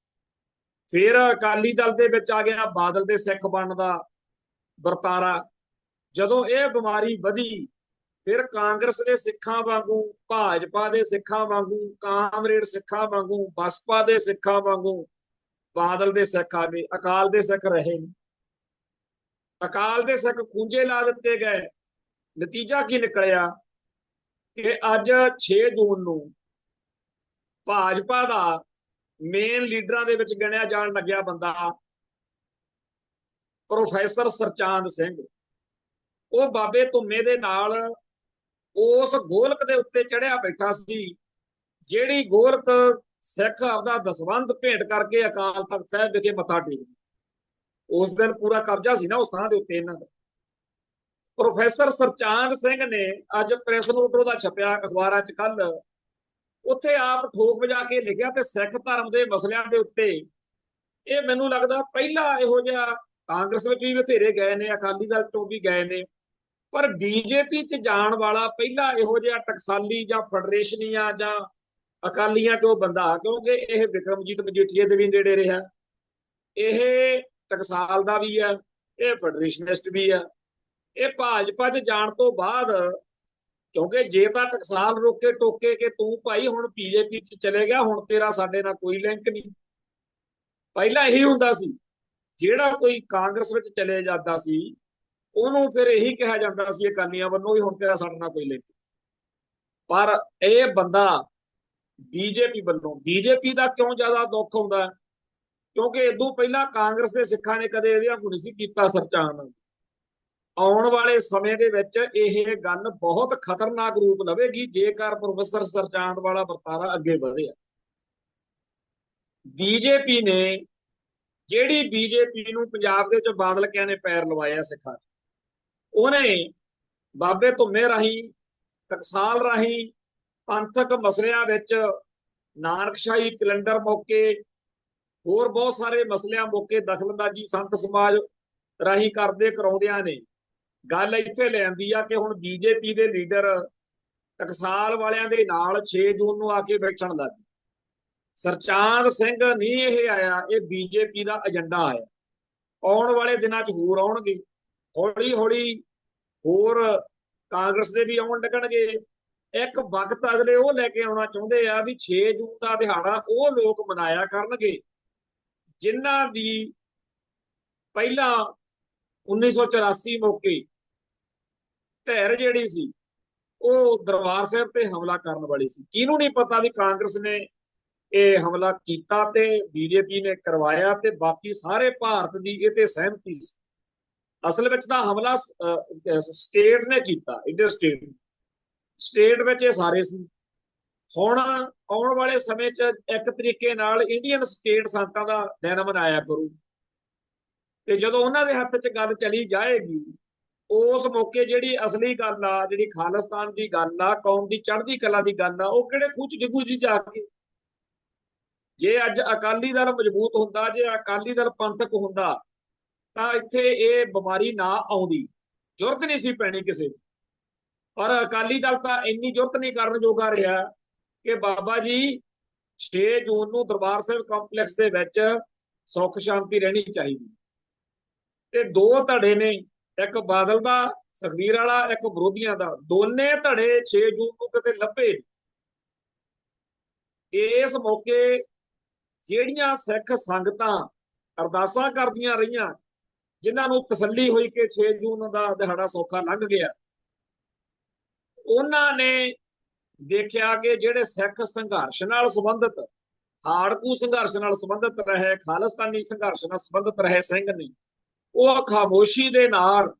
ਫਿਰ ਅਕਾਲੀ ਦਲ ਦੇ ਵਿੱਚ ਆ ਗਿਆ ਬਾਦਲ ਦੇ ਸਿੱਖ ਬਣਨ ਦਾ ਵਰਤਾਰਾ। ਜਦੋਂ ਇਹ ਬਿਮਾਰੀ ਵਧੀ, ਫਿਰ ਕਾਂਗਰਸ ਦੇ ਸਿੱਖਾਂ ਵਾਂਗੂ, ਭਾਜਪਾ ਦੇ ਸਿੱਖਾਂ ਵਾਂਗੂ, ਕਾਮਰੇਡ ਸਿੱਖਾਂ ਵਾਂਗੂ, ਬਸਪਾ ਦੇ ਸਿੱਖਾਂ ਵਾਂਗੂ ਬਾਦਲ ਦੇ ਸਿੱਖ ਆ ਗਏ, ਅਕਾਲ ਦੇ ਸਿੱਖ ਰਹੇ ਨਹੀਂ। ਅਕਾਲ ਦੇ ਸਿੱਖ ਖੂੰਜੇ ਲਾ ਦਿੱਤੇ ਗਏ। ਨਤੀਜਾ ਕੀ ਨਿਕਲਿਆ ਕਿ ਅੱਜ 6 ਜੂਨ ਨੂੰ ਭਾਜਪਾ ਦਾ ਮੇਨ ਲੀਡਰਾਂ ਦੇ ਵਿੱਚ ਗਿਣਿਆ ਜਾਣ ਲੱਗਿਆ ਬੰਦਾ ਪ੍ਰੋਫੈਸਰ ਸਰਚਾਂਦ ਸਿੰਘ, ਉਹ ਬਾਬੇ ਧੁੰਮੇ ਦੇ ਨਾਲ ਉਸ ਗੋਲਕ ਦੇ ਉੱਤੇ ਚੜਿਆ ਬੈਠਾ ਸੀ, ਜਿਹੜੀ ਗੋਲਕ ਸਿੱਖ ਆਪਦਾ ਦਸਵੰਧ ਭੇਂਟ ਕਰਕੇ ਅਕਾਲ ਤਖਤ ਸਾਹਿਬ ਵਿਖੇ ਮੱਥਾ ਟੇਕਦੇ। ਉਸ ਦਿਨ ਪੂਰਾ ਕਬਜ਼ਾ ਸੀ ਨਾ ਉਸ ਥਾਂ ਦੇ ਉੱਤੇ ਇਹਨਾਂ ਦਾ। ਪ੍ਰੋਫੈਸਰ ਸਰਚਾਂਦ ਸਿੰਘ ਨੇ ਅੱਜ ਪ੍ਰੈਸ ਨੋਟ ਉਹਦਾ ਛਪਿਆ ਅਖਬਾਰਾਂ 'ਚ ਕੱਲ, ਉੱਥੇ ਆਪ ਠੋਕ ਵਜਾ ਕੇ ਲਿਖਿਆ ਤੇ ਸਿੱਖ ਧਰਮ ਦੇ ਮਸਲਿਆਂ ਦੇ ਉੱਤੇ ਇਹ ਮੈਨੂੰ ਲੱਗਦਾ ਪਹਿਲਾ ਇਹੋ ਜਿਹਾ, ਕਾਂਗਰਸ ਵਿੱਚ ਵੀ ਬਥੇਰੇ ਗਏ ਨੇ, ਅਕਾਲੀ ਦਲ ਤੋਂ ਵੀ ਗਏ ਨੇ, ਪਰ ਬੀਜੇਪੀ 'ਚ ਜਾਣ ਵਾਲਾ ਪਹਿਲਾ ਇਹੋ ਜਿਹਾ ਟਕਸਾਲੀ ਜਾਂ ਫੈਡਰੇਸ਼ਨੀਆ ਜਾਂ ਅਕਾਲੀਆਂ 'ਚੋਂ ਬੰਦਾ, ਕਿਉਂਕਿ ਇਹ ਵਿਕਰਮਜੀਤ ਮਜੀਠੀਏ ਦੇ ਵੀ ਨੇੜੇ ਰਿਹਾ, ਇਹ ਟਕਸਾਲ ਦਾ ਵੀ ਹੈ, ਇਹ ਫੈਡਰੇਸ਼ਨਿਸਟ ਵੀ ਹੈ। ਇਹ ਭਾਜਪਾ 'ਚ ਜਾਣ ਤੋਂ ਬਾਅਦ, ਕਿਉਂਕਿ ਜੇ ਤਾਂ ਟਕਸਾਲ ਰੋਕੇ ਟੋਕੇ ਕਿ ਤੂੰ ਭਾਈ ਹੁਣ ਬੀਜੇਪੀ 'ਚ ਚਲੇ ਗਿਆ, ਹੁਣ ਤੇਰਾ ਸਾਡੇ ਨਾਲ ਕੋਈ ਲਿੰਕ ਨਹੀਂ। ਪਹਿਲਾਂ ਇਹੀ ਹੁੰਦਾ ਸੀ, ਜਿਹੜਾ ਕੋਈ ਕਾਂਗਰਸ ਵਿੱਚ ਚਲੇ ਜਾਂਦਾ ਸੀ ਉਹਨੂੰ ਫਿਰ ਇਹੀ ਕਿਹਾ ਜਾਂਦਾ ਸੀ ਅਕਾਲੀਆਂ ਵੱਲੋਂ ਵੀ ਹੁਣ ਤੇਰਾ ਸਾਡੇ ਨਾਲ ਕੋਈ ਲਿੰਕ। ਪਰ ਇਹ ਬੰਦਾ ਬੀਜੇਪੀ ਵੱਲੋਂ, ਬੀਜੇਪੀ ਦਾ ਕਿਉਂ ਜ਼ਿਆਦਾ ਦੁੱਖ ਹੁੰਦਾ, ਕਿਉਂਕਿ ਇਦੋਂ ਪਹਿਲਾਂ ਕਾਂਗਰਸ ਦੇ ਸਿੱਖਾਂ ਨੇ ਕਦੇ ਇਹਦੇ ਵਾਂਗੂ ਨਹੀਂ ਕੀਤਾ ਸਰਚਾਨ। ਆਉਣ ਵਾਲੇ ਸਮੇਂ ਦੇ ਵਿੱਚ ਇਹ ਗੱਲ ਬਹੁਤ ਖਤਰਨਾਕ ਰੂਪ ਲਵੇਗੀ ਜੇਕਰ ਪ੍ਰੋਫੈਸਰ ਸਰਚਾਂਦ ਵਾਲਾ ਵਰਤਾਰਾ ਅੱਗੇ ਵਧਿਆ। ਬੀਜੇਪੀ ਨੇ, ਜਿਹੜੀ ਬੀਜੇਪੀ ਨੂੰ ਪੰਜਾਬ ਦੇ ਵਿੱਚ ਬਾਦਲ ਕਿਆਂ ਨੇ ਪੈਰ ਲਵਾਇਆ ਸਿੱਖਾਂ, ਉਹਨੇ ਬਾਬੇ ਧੁੰਮੇ ਰਾਹੀਂ, ਟਕਸਾਲ ਰਾਹੀਂ, ਪੰਥਕ ਮਸਲਿਆਂ ਵਿੱਚ, ਨਾਨਕਸ਼ਾਹੀ ਕੈਲੰਡਰ ਮੌਕੇ, ਹੋਰ ਬਹੁਤ ਸਾਰੇ ਮਸਲਿਆਂ ਮੌਕੇ ਦਖਲਅੰਦਾਜ਼ੀ ਸੰਤ ਸਮਾਜ ਰਾਹੀਂ ਕਰਦੇ ਕਰਾਉਂਦਿਆਂ ਨੇ ਗੱਲ ਇੱਥੇ ਲੈ ਆਂਦੀ ਆ ਕਿ ਹੁਣ ਬੀਜੇਪੀ ਦੇ ਲੀਡਰ ਟਕਸਾਲ ਵਾਲਿਆਂ ਦੇ ਨਾਲ 6 ਜੂਨ ਨੂੰ ਆ ਕੇ ਬੈਠਣ ਲੱਗ ਗਏ। ਸਰਚਾਂਦ ਸਿੰਘ ਨਹੀਂ ਇਹ ਆਇਆ, ਇਹ ਬੀਜੇਪੀ ਦਾ ਏਜੰਡਾ ਆਇਆ। ਆਉਣ ਵਾਲੇ ਦਿਨਾਂ 'ਚ ਹੋਰ ਆਉਣਗੇ, ਹੌਲੀ ਹੌਲੀ ਹੋਰ ਕਾਂਗਰਸ ਦੇ ਵੀ ਆਉਣ ਲੱਗਣਗੇ। ਇੱਕ ਵਕਤ ਅਗਲੇ ਉਹ ਲੈ ਕੇ ਆਉਣਾ ਚਾਹੁੰਦੇ ਆ ਵੀ 6 ਜੂਨ ਦਾ ਦਿਹਾੜਾ ਉਹ ਲੋਕ ਮਨਾਇਆ ਕਰਨਗੇ ਜਿਨ੍ਹਾਂ ਦੀ ਪਹਿਲਾਂ 1984 ਮੌਕੇ ਧਿਰ ਜਿਹੜੀ ਸੀ ਉਹ ਦਰਬਾਰ ਸਾਹਿਬ ਤੇ ਹਮਲਾ ਕਰਨ ਵਾਲੀ ਸੀ। ਕਿਹਨੂੰ ਨਹੀਂ ਪਤਾ ਵੀ ਕਾਂਗਰਸ ਨੇ ਇਹ ਹਮਲਾ ਕੀਤਾ ਤੇ ਬੀਜੇਪੀ ਨੇ ਕਰਵਾਇਆ ਤੇ ਬਾਕੀ ਸਾਰੇ ਭਾਰਤ ਦੀ ਇਹ ਤੇ ਸਹਿਮਤੀ ਸੀ। ਅਸਲ ਵਿੱਚ ਤਾਂ ਹਮਲਾ ਸਟੇਟ ਨੇ ਕੀਤਾ, ਇੰਡੀਆ ਸਟੇਟ। ਸਟੇਟ ਵਿੱਚ ਇਹ ਸਾਰੇ ਸੀ। ਹੁਣ ਆਉਣ ਵਾਲੇ ਸਮੇਂ 'ਚ ਇੱਕ ਤਰੀਕੇ ਨਾਲ ਇੰਡੀਅਨ ਸਟੇਟ ਸੰਗਤਾਂ ਦਾ ਦਿਨ ਮਨਾਇਆ ਕਰੂ, ਤੇ ਜਦੋਂ ਉਹਨਾਂ ਦੇ ਹੱਥ 'ਚ ਗੱਲ ਚਲੀ ਜਾਏਗੀ, ਉਸ ਮੌਕੇ ਜਿਹੜੀ ਅਸਲੀ ਗੱਲ ਆ, ਜਿਹੜੀ ਖਾਲਿਸਤਾਨ ਦੀ ਗੱਲ ਆ, ਕੌਮ ਦੀ ਚੜ੍ਹਦੀ ਕਲਾ ਦੀ ਗੱਲ ਆ, ਉਹ ਕਿਹੜੇ ਖੂਹ 'ਚ ਡਿੱਗੂ ਜੀ ਜਾ ਕੇ। ਜੇ ਅੱਜ ਅਕਾਲੀ ਦਲ ਮਜ਼ਬੂਤ ਹੁੰਦਾ, ਜੇ ਅਕਾਲੀ ਦਲ ਪੰਥਕ ਹੁੰਦਾ, ਤਾਂ ਇੱਥੇ ਇਹ ਬਿਮਾਰੀ ਨਾ ਆਉਂਦੀ, ਜ਼ਰੂਰਤ ਨਹੀਂ ਸੀ ਪੈਣੀ ਕਿਸੇ। ਪਰ ਅਕਾਲੀ ਦਲ ਤਾਂ ਇੰਨੀ ਜ਼ਰੂਰਤ ਨਹੀਂ ਕਰਨ ਜੋਗਾ ਰਿਹਾ ਕਿ ਬਾਬਾ ਜੀ 6 ਜੂਨ ਨੂੰ ਦਰਬਾਰ ਸਾਹਿਬ ਕੰਪਲੈਕਸ ਦੇ ਵਿੱਚ ਸੁੱਖ ਸ਼ਾਂਤੀ ਰਹਿਣੀ ਚਾਹੀਦੀ। ਤੇ ਦੋ ਧੜੇ ਨੇ, ਇੱਕ ਬਾਦਲ ਦਾ ਸੁਖਬੀਰ ਵਾਲਾ, ਇੱਕ ਵਿਰੋਧੀਆਂ ਦਾ, ਦੋਨੇ ਧੜੇ 6 ਜੂਨ ਨੂੰ ਕਿਤੇ ਲੱਭੇ। ਇਸ ਮੌਕੇ ਜਿਹੜੀਆਂ ਸਿੱਖ ਸੰਗਤਾਂ ਅਰਦਾਸਾਂ ਕਰਦੀਆਂ ਰਹੀਆਂ, ਜਿਨ੍ਹਾਂ ਨੂੰ ਤਸੱਲੀ ਹੋਈ ਕਿ 6 ਜੂਨ ਦਾ ਦਿਹਾੜਾ ਸੌਖਾ ਲੰਘ ਗਿਆ, ਉਹਨਾਂ ਨੇ ਦੇਖਿਆ ਕਿ ਜਿਹੜੇ ਸਿੱਖ ਸੰਘਰਸ਼ ਨਾਲ ਸੰਬੰਧਿਤ, ਹਾੜਕੂ ਸੰਘਰਸ਼ ਨਾਲ ਸੰਬੰਧਿਤ ਰਹੇ, ਖਾਲਿਸਤਾਨੀ ਸੰਘਰਸ਼ ਨਾਲ ਸੰਬੰਧਿਤ ਰਹੇ ਸਿੰਘ ਨੇ, ਉਹ ਖਾਮੋਸ਼ੀ ਦੇ ਨਾਲ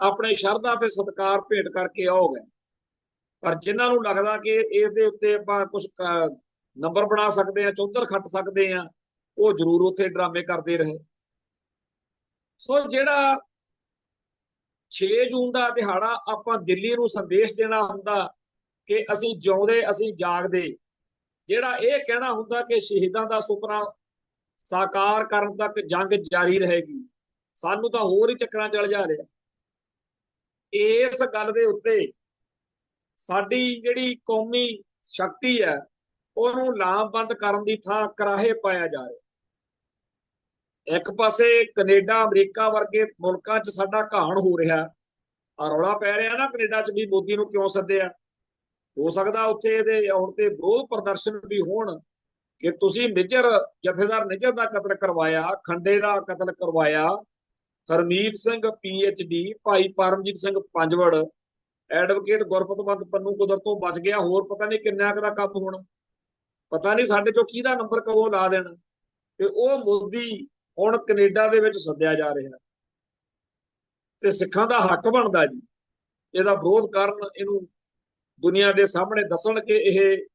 ਆਪਣੇ ਸ਼ਰਧਾ ਤੇ ਸਤਿਕਾਰ ਭੇਟ ਕਰਕੇ ਹੋ ਗਏ। ਪਰ ਜਿਨ੍ਹਾਂ ਨੂੰ ਲੱਗਦਾ ਕਿ ਇਸ ਦੇ ਉੱਤੇ ਆਪਾਂ ਕੁਝ ਨੰਬਰ ਬਣਾ ਸਕਦੇ ਹਾਂ, ਚੌਧਰ ਖੱਟ ਸਕਦੇ ਹਾਂ, ਉਹ ਜ਼ਰੂਰ ਉੱਥੇ ਡਰਾਮੇ ਕਰਦੇ ਰਹੇ। ਸੋ ਜਿਹੜਾ 6 ਜੂਨ ਦਾ ਦਿਹਾੜਾ ਆਪਾਂ ਦਿੱਲੀ ਨੂੰ ਸੰਦੇਸ਼ ਦੇਣਾ ਹੁੰਦਾ ਕਿ ਅਸੀਂ ਜਿਉਂਦੇ, ਅਸੀਂ ਜਾਗਦੇ, ਜਿਹੜਾ ਇਹ ਕਹਿਣਾ ਹੁੰਦਾ ਕਿ ਸ਼ਹੀਦਾਂ ਦਾ ਸੁਪਨਾ ਸਾਕਾਰ ਕਰਨ ਤੱਕ ਜੰਗ ਜਾਰੀ ਰਹੇਗੀ, ਸਾਨੂੰ ਤਾਂ ਹੋਰ ਹੀ ਚੱਕਰਾਂ ਚੱਲ ਜਾ ਰਿਹਾ। ਇਸ ਗੱਲ ਦੇ ਉੱਤੇ ਸਾਡੀ ਜਿਹੜੀ ਕੌਮੀ ਸ਼ਕਤੀ ਹੈ, ਉਹਨੂੰ ਲਾਮਬੰਦ ਕਰਨ ਦੀ ਥਾਂ ਕਰਾਹੇ ਪਾਇਆ ਜਾ ਰਿਹਾ। ਇੱਕ ਪਾਸੇ ਕੈਨੇਡਾ, ਅਮਰੀਕਾ ਵਰਗੇ ਮੁਲਕਾਂ 'ਚ ਸਾਡਾ ਘਾਣ ਹੋ ਰਿਹਾ, ਆ ਰੌਲਾ ਪੈ ਰਿਹਾ ਨਾ ਕੈਨੇਡਾ 'ਚ ਵੀ ਮੋਦੀ ਨੂੰ ਕਿਉਂ ਸੱਦਿਆ। ਹੋ ਸਕਦਾ ਉੱਥੇ ਇਹਦੇ ਆਉਣ ਤੇ ਵਿਰੋਧ ਪ੍ਰਦਰਸ਼ਨ ਵੀ ਹੋਣ ਕਿ ਤੁਸੀਂ ਨਿੱਜਰ, ਜਥੇਦਾਰ ਨਿੱਜਰ ਦਾ ਕਤਲ ਕਰਵਾਇਆ, ਖੰਡੇ ਦਾ ਕਤਲ ਕਰਵਾਇਆ, ਹਰਮੀਤ ਸਿੰਘ PhD, ਭਾਈ ਪਰਮਜੀਤ ਸਿੰਘ ਪੰਜਵੜ, ਐਡਵੋਕੇਟ ਗੁਰਪਤਵੰਤ ਪੰਨੂ ਕੁਦਰ ਤੋਂ ਬਚ ਗਿਆ, ਹੋਰ ਪਤਾ ਨਹੀਂ ਕਿੰਨਾ ਕੁ ਦਾ ਕੰਮ ਹੋਣਾ, ਪਤਾ ਨਹੀਂ ਸਾਡੇ ਚੋਂ ਕਿਹਦਾ ਨੰਬਰ ਕਦੋਂ ਲਾ ਦੇਣਾ। ਤੇ ਉਹ ਮੋਦੀ ਹੁਣ ਕੈਨੇਡਾ ਦੇ ਵਿੱਚ ਸੱਦਿਆ ਜਾ ਰਿਹਾ, ਤੇ ਸਿੱਖਾਂ ਦਾ ਹੱਕ ਬਣਦਾ ਜੀ ਇਹਦਾ ਵਿਰੋਧ ਕਰਨ, ਇਹਨੂੰ ਦੁਨੀਆ ਦੇ ਸਾਹਮਣੇ ਦੱਸਣ ਕਿ ਇਹ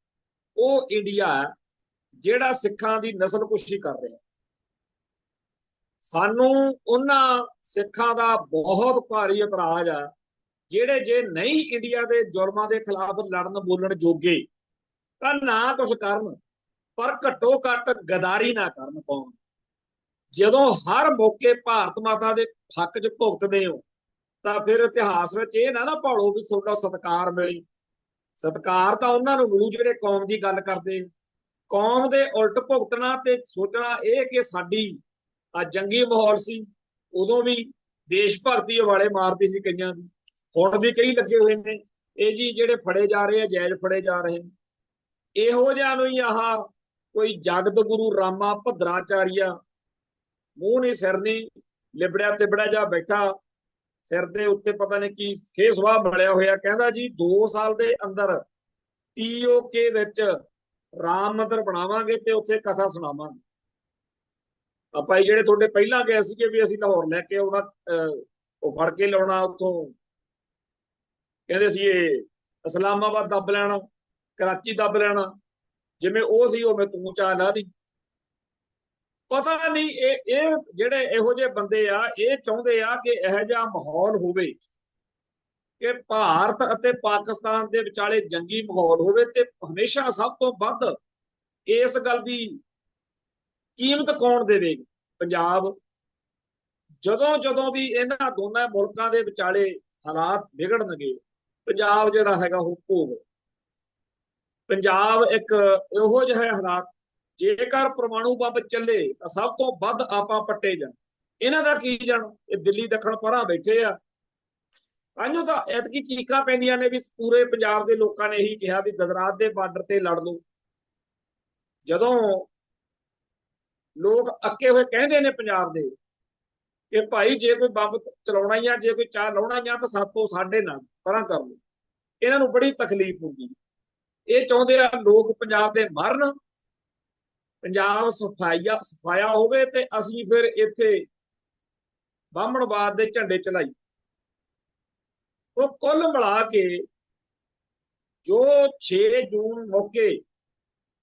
ਉਹ ਇੰਡੀਆ ਜਿਹੜਾ ਸਿੱਖਾਂ ਦੀ ਨਸਲਕੁਸ਼ੀ ਕਰ ਰਿਹਾ। ਸਾਨੂੰ ਉਹਨਾਂ ਸਿੱਖਾਂ ਦਾ ਬਹੁਤ ਭਾਰੀ ਇਤਰਾਜ਼ ਆ ਜਿਹੜੇ ਜੇ ਨਹੀਂ ਇੰਡੀਆ ਦੇ ਜ਼ੁਲਮਾਂ ਦੇ ਖਿਲਾਫ ਲੜਨ ਬੋਲਣ ਜੋਗੇ ਤਾਂ ਨਾ ਕੁਝ ਕਰਨ, ਪਰ ਘੱਟੋ ਘੱਟ ਗਦਾਰੀ ਨਾ ਕਰਨ। ਕੌਣ ਜਦੋਂ ਹਰ ਮੌਕੇ ਭਾਰਤ ਮਾਤਾ ਦੇ ਹੱਕ 'ਚ ਭੁਗਤਦੇ ਹੋ, ਤਾਂ ਫਿਰ ਇਤਿਹਾਸ ਵਿੱਚ ਇਹ ਨਾ ਭਾਲੋ ਵੀ ਤੁਹਾਡਾ ਸਤਿਕਾਰ ਮਿਲੇ। ਸਤਿਕਾਰ ਤਾਂ ਉਹਨਾਂ ਨੂੰ ਮਿਲੂ ਜਿਹੜੇ ਕੌਮ ਦੀ ਗੱਲ ਕਰਦੇ। ਕੌਮ ਦੇ ਉਲਟ ਭੁਗਤਣਾ ਤੇ ਸੋਚਣਾ ਇਹ ਕਿ ਸਾਡੀ ਜੰਗੀ ਮਾਹੌਲ ਸੀ, ਉਦੋਂ ਵੀ ਦੇਸ਼ ਭਗਤੀ ਵਾਲੇ ਮਾਰਦੇ ਸੀ ਕਈਆਂ ਦੀ, ਹੁਣ ਵੀ ਕਈ ਲੱਗੇ ਹੋਏ ਨੇ। ਇਹ ਜੀ ਜਿਹੜੇ ਫੜੇ ਜਾ ਰਹੇ ਆ, ਜਾਇਜ਼ ਫੜੇ ਜਾ ਰਹੇ ਨੇ। ਇਹੋ ਜਿਹਾ ਨੂੰ ਹੀ ਆਹ ਕੋਈ ਜਗਤ ਗੁਰੂ ਰਾਮਾ ਭਦਰਾਚਾਰੀਆ, ਮੂੰਹ ਨਹੀਂ ਸਿਰ ਨਹੀਂ, ਲਿਬੜਿਆ ਤਿਬੜਿਆ ਜਾ ਬੈਠਾ, ਸਿਰ ਦੇ ਉੱਤੇ ਪਤਾ ਨਹੀਂ ਕੀ ਖੇ ਸੁਆਹ ਮਿਲਿਆ ਹੋਇਆ, ਕਹਿੰਦਾ ਜੀ 2 ਸਾਲ ਦੇ ਅੰਦਰ POK ਵਿੱਚ ਰਾਮ ਮੰਦਿਰ ਬਣਾਵਾਂਗੇ ਤੇ ਉੱਥੇ ਕਥਾ ਸੁਣਾਵਾਂਗੇ। ਆਪਾਂ ਜਿਹੜੇ ਤੁਹਾਡੇ ਪਹਿਲਾਂ ਗਏ ਸੀਗੇ ਵੀ ਅਸੀਂ ਲਾਹੌਰ ਲੈ ਕੇ ਆਉਣਾ, ਉਹ ਫੜ ਕੇ ਲਾਉਣਾ ਉੱਥੋਂ, ਕਹਿੰਦੇ ਸੀ ਇਹ ਇਸਲਾਮਾਬਾਦ ਦੱਬ ਲੈਣਾ, ਕਰਾਚੀ ਦੱਬ ਲੈਣਾ, ਜਿਵੇਂ ਉਹ ਸੀ ਉਵੇਂ ਤੂੰ ਚਾਹ ਲਾ ਦੀ। ਪਤਾ ਨਹੀਂ ਇਹ ਜਿਹੜੇ ਇਹੋ ਜਿਹੇ ਬੰਦੇ ਆ, ਇਹ ਚਾਹੁੰਦੇ ਆ ਕਿ ਇਹੋ ਜਿਹਾ ਮਾਹੌਲ ਹੋਵੇ ਕਿ ਭਾਰਤ ਅਤੇ ਪਾਕਿਸਤਾਨ ਦੇ ਵਿਚਾਲੇ ਜੰਗੀ ਮਾਹੌਲ ਹੋਵੇ, ਤੇ ਹਮੇਸ਼ਾ ਸਭ ਤੋਂ ਵੱਧ ਇਸ ਗੱਲ ਦੀ ਕੀਮਤ ਕੌਣ ਦੇਵੇਗਾ? ਪੰਜਾਬ। ਜਦੋਂ ਜਦੋਂ ਵੀ ਇਹਨਾਂ ਦੋਨਾਂ ਮੁਲਕਾਂ ਦੇ ਵਿਚਾਲੇ ਹਾਲਾਤ ਵਿਗੜਨਗੇ, ਪੰਜਾਬ ਜਿਹੜਾ ਹੈਗਾ ਉਹ ਭੋਗ। ਪੰਜਾਬ ਇੱਕ ਇਹੋ ਜਿਹਾ ਹਾਲਾਤ, ਜੇਕਰ ਪਰਮਾਣੂ ਬੰਬ ਚੱਲੇ ਤਾਂ ਸਭ ਤੋਂ ਵੱਧ ਆਪਾਂ ਪੱਟੇ ਜਾਣ। ਇਹਨਾਂ ਦਾ ਕੀ ਜਾਣ, ਇਹ ਦਿੱਲੀ ਦੱਖਣ ਪਰਾਂ ਬੈਠੇ ਆ। ਤਾਂਹੀਓ ਤਾਂ ਐਤਕੀ ਚੀਕਾਂ ਪੈਂਦੀਆਂ ਨੇ ਵੀ ਪੂਰੇ ਪੰਜਾਬ ਦੇ ਲੋਕਾਂ ਨੇ ਇਹੀ ਕਿਹਾ ਵੀ ਗੁਜਰਾਤ ਦੇ ਬਾਰਡਰ ਤੇ ਲੜ ਲਓ। ਜਦੋਂ ਲੋਕ ਅੱਕੇ ਹੋਏ ਕਹਿੰਦੇ ਨੇ ਪੰਜਾਬ ਦੇ ਕਿ ਭਾਈ ਜੇ ਕੋਈ ਬੰਬ ਚਲਾਉਣਾ ਹੀ ਆ, ਜੇ ਕੋਈ ਚਾਹ ਲਾਉਣਾ ਹੀ ਆ, ਤਾਂ ਸਾਤੋਂ ਸਾਡੇ ਨਾਲ ਪਰਾਂ ਕਰ ਲਓ। ਇਹਨਾਂ ਨੂੰ ਬੜੀ ਤਕਲੀਫ ਹੁੰਦੀ। ਇਹ ਚਾਹੁੰਦੇ ਆ ਲੋਕ ਪੰਜਾਬ ਦੇ ਮਰਨ, ਪੰਜਾਬ ਸਫਾਇਆ ਹੋਵੇ, ਤੇ ਅਸੀਂ ਫਿਰ ਇੱਥੇ ਬਾਹਮਣਵਾਦ ਦੇ ਝੰਡੇ ਚਲਾਈ। ਉਹ ਕੁੱਲ ਮਿਲਾ ਕੇ ਜੋ 6 ਜੂਨ ਮੌਕੇ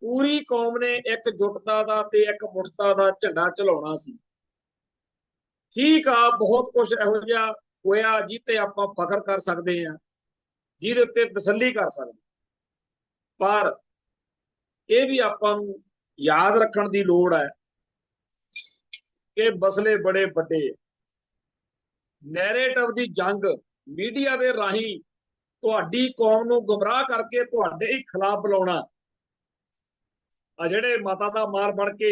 ਪੂਰੀ ਕੌਮ ਨੇ ਇਕਜੁੱਟਤਾ ਦਾ ਤੇ ਇੱਕ ਮੁੱਠਤਾ ਦਾ ਝੰਡਾ ਝਲਾਉਣਾ ਸੀ। ਠੀਕ ਆ, ਬਹੁਤ ਕੁਝ ਇਹੋ ਜਿਹਾ ਹੋਇਆ ਜਿੱਤੇ ਆਪਾਂ ਫਖਰ ਕਰ ਸਕਦੇ ਹਾਂ, ਜਿਹਦੇ ਉੱਤੇ ਤਸੱਲੀ ਕਰ ਸਕਦੇ, ਪਰ ਇਹ ਵੀ ਆਪਾਂ ਨੂੰ ਯਾਦ ਰੱਖਣ ਦੀ ਲੋੜ ਹੈ ਕਿ ਮਸਲੇ ਬੜੇ ਵੱਡੇ। ਨੈਰੇਟਿਵ ਦੀ ਜੰਗ ਮੀਡੀਆ ਦੇ ਰਾਹੀਂ ਤੁਹਾਡੀ ਕੌਮ ਨੂੰ ਗੁੰਮਰਾਹ ਕਰਕੇ ਤੁਹਾਡੇ ਹੀ ਖਿਲਾਫ ਬੁਲਾਉਣਾ, ਆ ਜਿਹੜੇ ਮਾਤਾ ਦਾ ਮਾਰ ਬਣ ਕੇ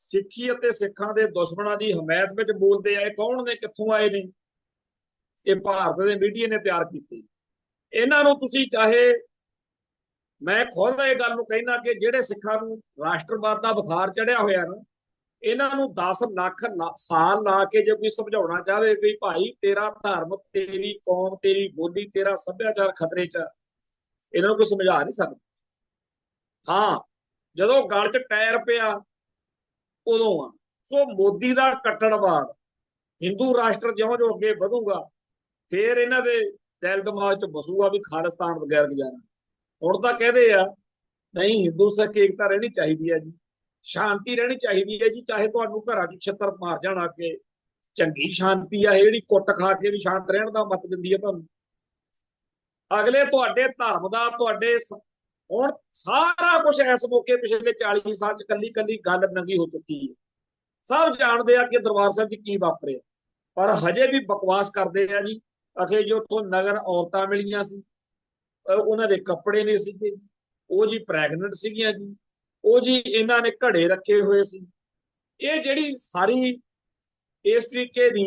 ਸਿੱਖੀ ਅਤੇ ਸਿੱਖਾਂ ਦੇ ਦੁਸ਼ਮਣਾਂ ਦੀ ਹਮਾਇਤ ਵਿੱਚ ਬੋਲਦੇ ਆ, ਇਹ ਕੌਣ ਨੇ, ਕਿੱਥੋਂ ਆਏ ਨੇ? ਇਹ ਭਾਰਤ ਦੇ ਮੀਡੀਆ ਨੇ ਤਿਆਰ ਕੀਤੇ। ਇਹਨਾਂ ਨੂੰ ਤੁਸੀਂ ਚਾਹੇ, ਮੈਂ ਖੁਦ ਇਹ ਗੱਲ ਨੂੰ ਕਹਿਣਾ ਕਿ ਜਿਹੜੇ ਸਿੱਖਾਂ ਨੂੰ ਰਾਸ਼ਟਰਵਾਦ ਦਾ ਬੁਖਾਰ ਚੜਿਆ ਹੋਇਆ ਨਾ, ਇਹਨਾਂ ਨੂੰ 10 ਲੱਖ ਸਾਲ ਲਾ ਕੇ ਜੇ ਕੋਈ ਸਮਝਾਉਣਾ ਚਾਹਵੇ ਵੀ ਭਾਈ ਤੇਰਾ ਧਰਮ, ਤੇਰੀ ਕੌਮ, ਤੇਰੀ ਬੋਲੀ, ਤੇਰਾ ਸੱਭਿਆਚਾਰ ਖਤਰੇ 'ਚ, ਇਹਨਾਂ ਨੂੰ ਕੋਈ ਸਮਝਾ ਨਹੀਂ ਸਕਦਾ। ਹਾਂ, ਜਦੋਂ ਗਲ 'ਚ ਟਾਇਰ ਪਿਆ ਉਦੋਂ ਆ। ਸੋ ਮੋਦੀ ਦਾ ਕੱਟੜਵਾਦ, ਹਿੰਦੂ ਰਾਸ਼ਟਰ ਜਿਉਂ-ਜਿਉਂ ਅੱਗੇ ਵਧੂਗਾ ਫੇਰ ਇਹਨਾਂ ਦੇ ਦਿਲ ਦਿਮਾਗ 'ਚ ਬਸੂਗਾ ਵੀ ਖਾਲਿਸਤਾਨ ਬਗੈਰ ਗੁਜ਼ਾਰਾ। ਹੁਣ ਤਾਂ ਕਹਿੰਦੇ ਆ ਨਹੀਂ, ਹਿੰਦੂ ਸਿੱਖ ਏਕਤਾ ਰਹਿਣੀ ਚਾਹੀਦੀ ਹੈ ਜੀ, ਸ਼ਾਂਤੀ ਰਹਿਣੀ ਚਾਹੀਦੀ ਹੈ ਜੀ, ਚਾਹੇ ਤੁਹਾਨੂੰ ਘਰਾਂ 'ਚ ਛਿੱਤਰ ਮਾਰ ਜਾਣ ਆ ਕੇ, ਚੰਗੀ ਸ਼ਾਂਤੀ ਆ ਜਿਹੜੀ ਕੁੱਟ ਖਾ ਕੇ ਵੀ ਸ਼ਾਂਤ ਰਹਿਣ ਦਾ ਮਤ ਦਿੰਦੀ ਹੈ ਤੁਹਾਨੂੰ। ਅਗਲੇ ਤੁਹਾਡੇ ਧਰਮ ਦਾ, ਤੁਹਾਡੇ ਹੁਣ ਸਾਰਾ ਕੁਝ ਇਸ ਮੌਕੇ ਪਿਛਲੇ 40 ਸਾਲ 'ਚ ਕੱਲੀ ਕੱਲੀ ਗੱਲ ਨੰਗੀ ਹੋ ਚੁੱਕੀ ਹੈ। ਸਭ ਜਾਣਦੇ ਆ ਕਿ ਦਰਬਾਰ ਸਾਹਿਬ 'ਚ ਕੀ ਵਾਪਰਿਆ, ਪਰ ਹਜੇ ਵੀ ਬਕਵਾਸ ਕਰਦੇ ਆ ਜੀ। ਅਖੇ ਜੋ ਤੋਂ ਨਗਰ ਔਰਤਾਂ ਮਿਲੀਆਂ ਸੀ, ਉਹਨਾਂ ਦੇ ਕੱਪੜੇ ਨਹੀਂ ਸੀਗੇ, ਉਹ ਜੀ ਪ੍ਰੈਗਨੈਂਟ ਸੀਗੀਆਂ ਜੀ, ਉਹ ਜੀ ਇਹਨਾਂ ਨੇ ਘੜੇ ਰੱਖੇ ਹੋਏ ਸੀ। ਇਹ ਜਿਹੜੀ ਸਾਰੀ ਇਸ ਤਰੀਕੇ ਦੀ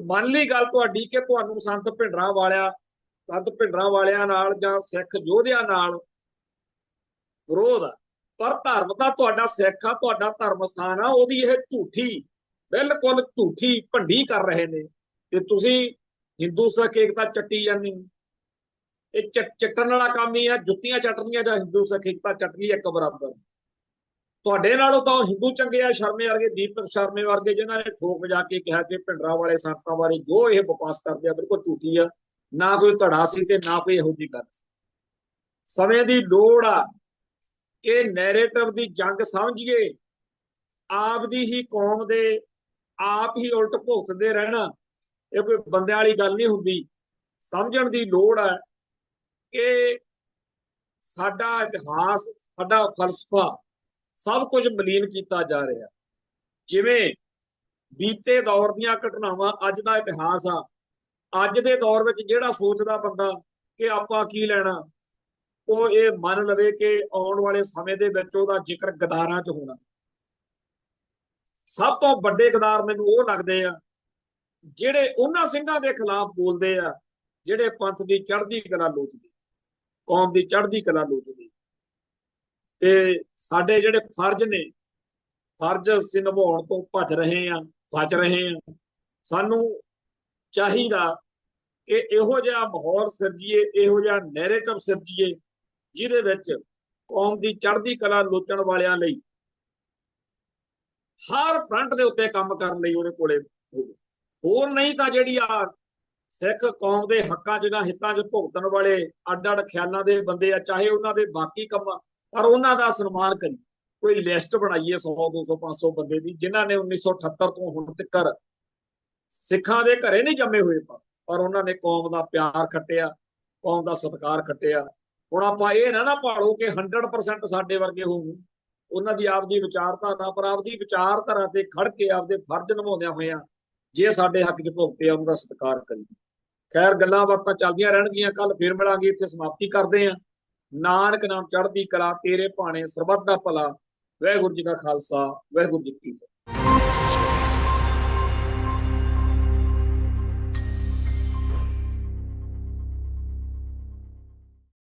ਮੰਨ ਲਈ ਗੱਲ ਤੁਹਾਡੀ ਕਿ ਤੁਹਾਨੂੰ ਸੰਤ ਭਿੰਡਰਾਂ ਵਾਲਿਆਂ ਨਾਲ ਜਾਂ ਸਿੱਖ ਯੋਧਿਆਂ ਨਾਲ ਵਿਰੋਧ ਆ, ਪਰ ਧਰਮ ਤਾਂ ਤੁਹਾਡਾ ਸਿੱਖ ਆ, ਤੁਹਾਡਾ ਧਰਮ ਸਥਾਨ ਆ, ਉਹਦੀ ਇਹ ਝੂਠੀ, ਬਿਲਕੁਲ ਝੂਠੀ ਭੰਡੀ ਕਰ ਰਹੇ ਨੇ ਤੇ ਤੁਸੀਂ ਹਿੰਦੂ ਸਿੱਖ ਏਕਤਾ ਚੱਟੀ ਜਾਂਦੇ ਹੋ। ਇਹ ਚੱਟਣ ਵਾਲਾ ਕੰਮ ਹੀ ਆ, ਜੁੱਤੀਆਂ ਚੱਟਣੀਆਂ ਜਾਂ ਹਿੰਦੂ ਸਿੱਖ ਏਕਤਾ ਚੱਟਣੀ ਇੱਕ ਬਰਾਬਰ। ਤੁਹਾਡੇ ਨਾਲੋਂ ਤਾਂ ਹਿੰਦੂ ਚੰਗੇ ਆ, ਸ਼ਰਮੇ ਵਰਗੇ, ਦੀਪਕ ਸ਼ਰਮੇ ਵਰਗੇ, ਜਿਨ੍ਹਾਂ ਨੇ ਠੋਕ ਵਜਾ ਕੇ ਕਿਹਾ ਕਿ ਭਿੰਡਰਾਂ ਵਾਲੇ ਸੰਤਾਂ ਬਾਰੇ ਜੋ ਇਹ ਬਕਵਾਸ ਕਰਦੇ ਆ ਬਿਲਕੁਲ ਝੂਠੀ ਆ, ਨਾ ਕੋਈ ਘੜਾ ਸੀ ਤੇ ਨਾ ਕੋਈ ਇਹੋ ਜਿਹੀ ਗੱਲ ਸੀ। ਸਮੇਂ ਦੀ ਲੋੜ ਆ ਕਿ ਨੈਰੇਟਿਵ ਦੀ ਜੰਗ ਸਮਝੀਏ, ਆਪ ਦੀ ਹੀ ਕੌਮ ਦੇ ਆਪ ਹੀ ਉਲਟ ਭੁਗਤਦੇ ਰਹਿਣਾ ਇਹ ਕੋਈ ਬੰਦਿਆਂ ਵਾਲੀ ਗੱਲ ਨਹੀਂ ਹੁੰਦੀ। ਸਮਝਣ ਦੀ ਲੋੜ ਹੈ ਕਿ ਸਾਡਾ ਇਤਿਹਾਸ, ਸਾਡਾ ਫਲਸਫਾ ਸਭ ਕੁਝ ਮਲੀਨ ਕੀਤਾ ਜਾ ਰਿਹਾ। ਜਿਵੇਂ ਬੀਤੇ ਦੌਰ ਦੀਆਂ ਘਟਨਾਵਾਂ ਅੱਜ ਦਾ ਇਤਿਹਾਸ ਆ, ਅੱਜ ਦੇ ਦੌਰ ਵਿੱਚ ਜਿਹੜਾ ਸੋਚਦਾ ਬੰਦਾ ਕਿ ਆਪਾਂ ਕੀ ਲੈਣਾ, ਉਹ ਇਹ ਮੰਨ ਲਵੇ ਕਿ ਆਉਣ ਵਾਲੇ ਸਮੇਂ ਦੇ ਵਿੱਚ ਉਹਦਾ ਜ਼ਿਕਰ ਗਦਾਰਾਂ 'ਚ ਹੋਣਾ। ਸਭ ਤੋਂ ਵੱਡੇ ਗਦਾਰ ਮੈਨੂੰ ਉਹ ਲੱਗਦੇ ਆ ਜਿਹੜੇ ਉਹਨਾਂ ਸਿੰਘਾਂ ਦੇ ਖਿਲਾਫ ਬੋਲਦੇ ਆ ਜਿਹੜੇ ਪੰਥ ਦੀ ਚੜ੍ਹਦੀ ਕਲਾ ਲੋਚਦੇ, ਕੌਮ ਦੀ ਚੜ੍ਹਦੀ ਕਲਾ ਲੋਚਦੇ। ਤੇ ਸਾਡੇ ਜਿਹੜੇ ਫਰਜ਼ ਨੇ, ਫਰਜ਼ ਅਸੀਂ ਨਿਭਾਉਣ ਤੋਂ ਬਚ ਰਹੇ ਆ। ਸਾਨੂੰ ਚਾਹੀਦਾ ਕਿ ਇਹੋ ਜਿਹਾ ਮਾਹੌਲ ਸਿਰਜੀਏ, ਇਹੋ ਜਿਹਾ ਨੈਰੇਟਿਵ ਸਿਰਜੀਏ ਜਿਹਦੇ ਵਿੱਚ ਕੌਮ ਦੀ ਚੜ੍ਹਦੀ ਕਲਾ ਲੋਚਣ ਵਾਲਿਆਂ ਲਈ ਹਰ ਫਰੰਟ ਦੇ ਉੱਤੇ ਕੰਮ ਕਰਨ ਲਈ ਉਹਦੇ ਕੋਲੇ ਹੋਵੇ। ਹੋਰ ਨਹੀਂ ਤਾਂ ਜਿਹੜੀ ਆ ਸਿੱਖ ਕੌਮ ਦੇ ਹੱਕਾਂ 'ਚ ਜਾਂ ਹਿੱਤਾਂ 'ਚ ਭੁਗਤਣ ਵਾਲੇ ਅੱਡ-ਅੱਡ ਖਿਆਲਾਂ ਦੇ ਬੰਦੇ ਆ, ਚਾਹੇ ਉਹਨਾਂ ਦੇ ਬਾਕੀ ਕੰਮ, ਪਰ ਉਹਨਾਂ ਦਾ ਸਨਮਾਨ ਕਰੀ। ਕੋਈ ਲਿਸਟ ਬਣਾਈਏ 100, 200, 500 ਬੰਦੇ ਦੀ ਜਿਨ੍ਹਾਂ ਨੇ 1978 ਤੋਂ ਹੁਣ ਤੱਕ ਸਿੱਖਾਂ ਦੇ ਘਰੇ ਨਹੀਂ ਜੰਮੇ ਹੋਏ, ਪਰ ਉਹਨਾਂ ਨੇ ਕੌਮ ਦਾ ਪਿਆਰ ਖੱਟਿਆ, ਕੌਮ ਦਾ ਸਤਿਕਾਰ ਖੱਟਿਆ। ਹੁਣ ਆਪਾਂ ਇਹ ਨਾ ਭਾਲੋ ਕਿ 100% ਸਾਡੇ ਵਰਗੇ ਹੋਣ, ਉਹਨਾਂ ਦੀ ਆਪਦੀ ਵਿਚਾਰਧਾਰਾ, ਪਰ ਆਪਦੀ ਵਿਚਾਰਧਾਰਾ ਤੇ ਖੜ ਕੇ ਆਪਦੇ ਫਰਜ਼ ਨਿਭਾਉਂਦਿਆਂ ਹੋਇਆਂ ਜੇ ਸਾਡੇ ਹੱਕ 'ਚ ਭੁਗਤੇ ਆ, ਉਹਦਾ ਸਤਿਕਾਰ ਕਰੀਏ। ਖੈਰ, ਗੱਲਾਂ ਬਾਤਾਂ ਚੱਲਦੀਆਂ ਰਹਿਣਗੀਆਂ, ਕੱਲ ਫੇਰ ਮਿਲਾਂਗੇ। ਇੱਥੇ ਸਮਾਪਤੀ ਕਰਦੇ ਹਾਂ। ਨਾਨਕ ਨਾਮ ਚੜ੍ਹਦੀ ਕਲਾ, ਤੇਰੇ ਭਾਣੇ ਸਰਬੱਤ ਦਾ ਭਲਾ। ਵਾਹਿਗੁਰੂ ਜੀ ਕਾ ਖਾਲਸਾ, ਵਾਹਿਗੁਰੂ ਜੀ ਕੀ ਫਤਿਹ।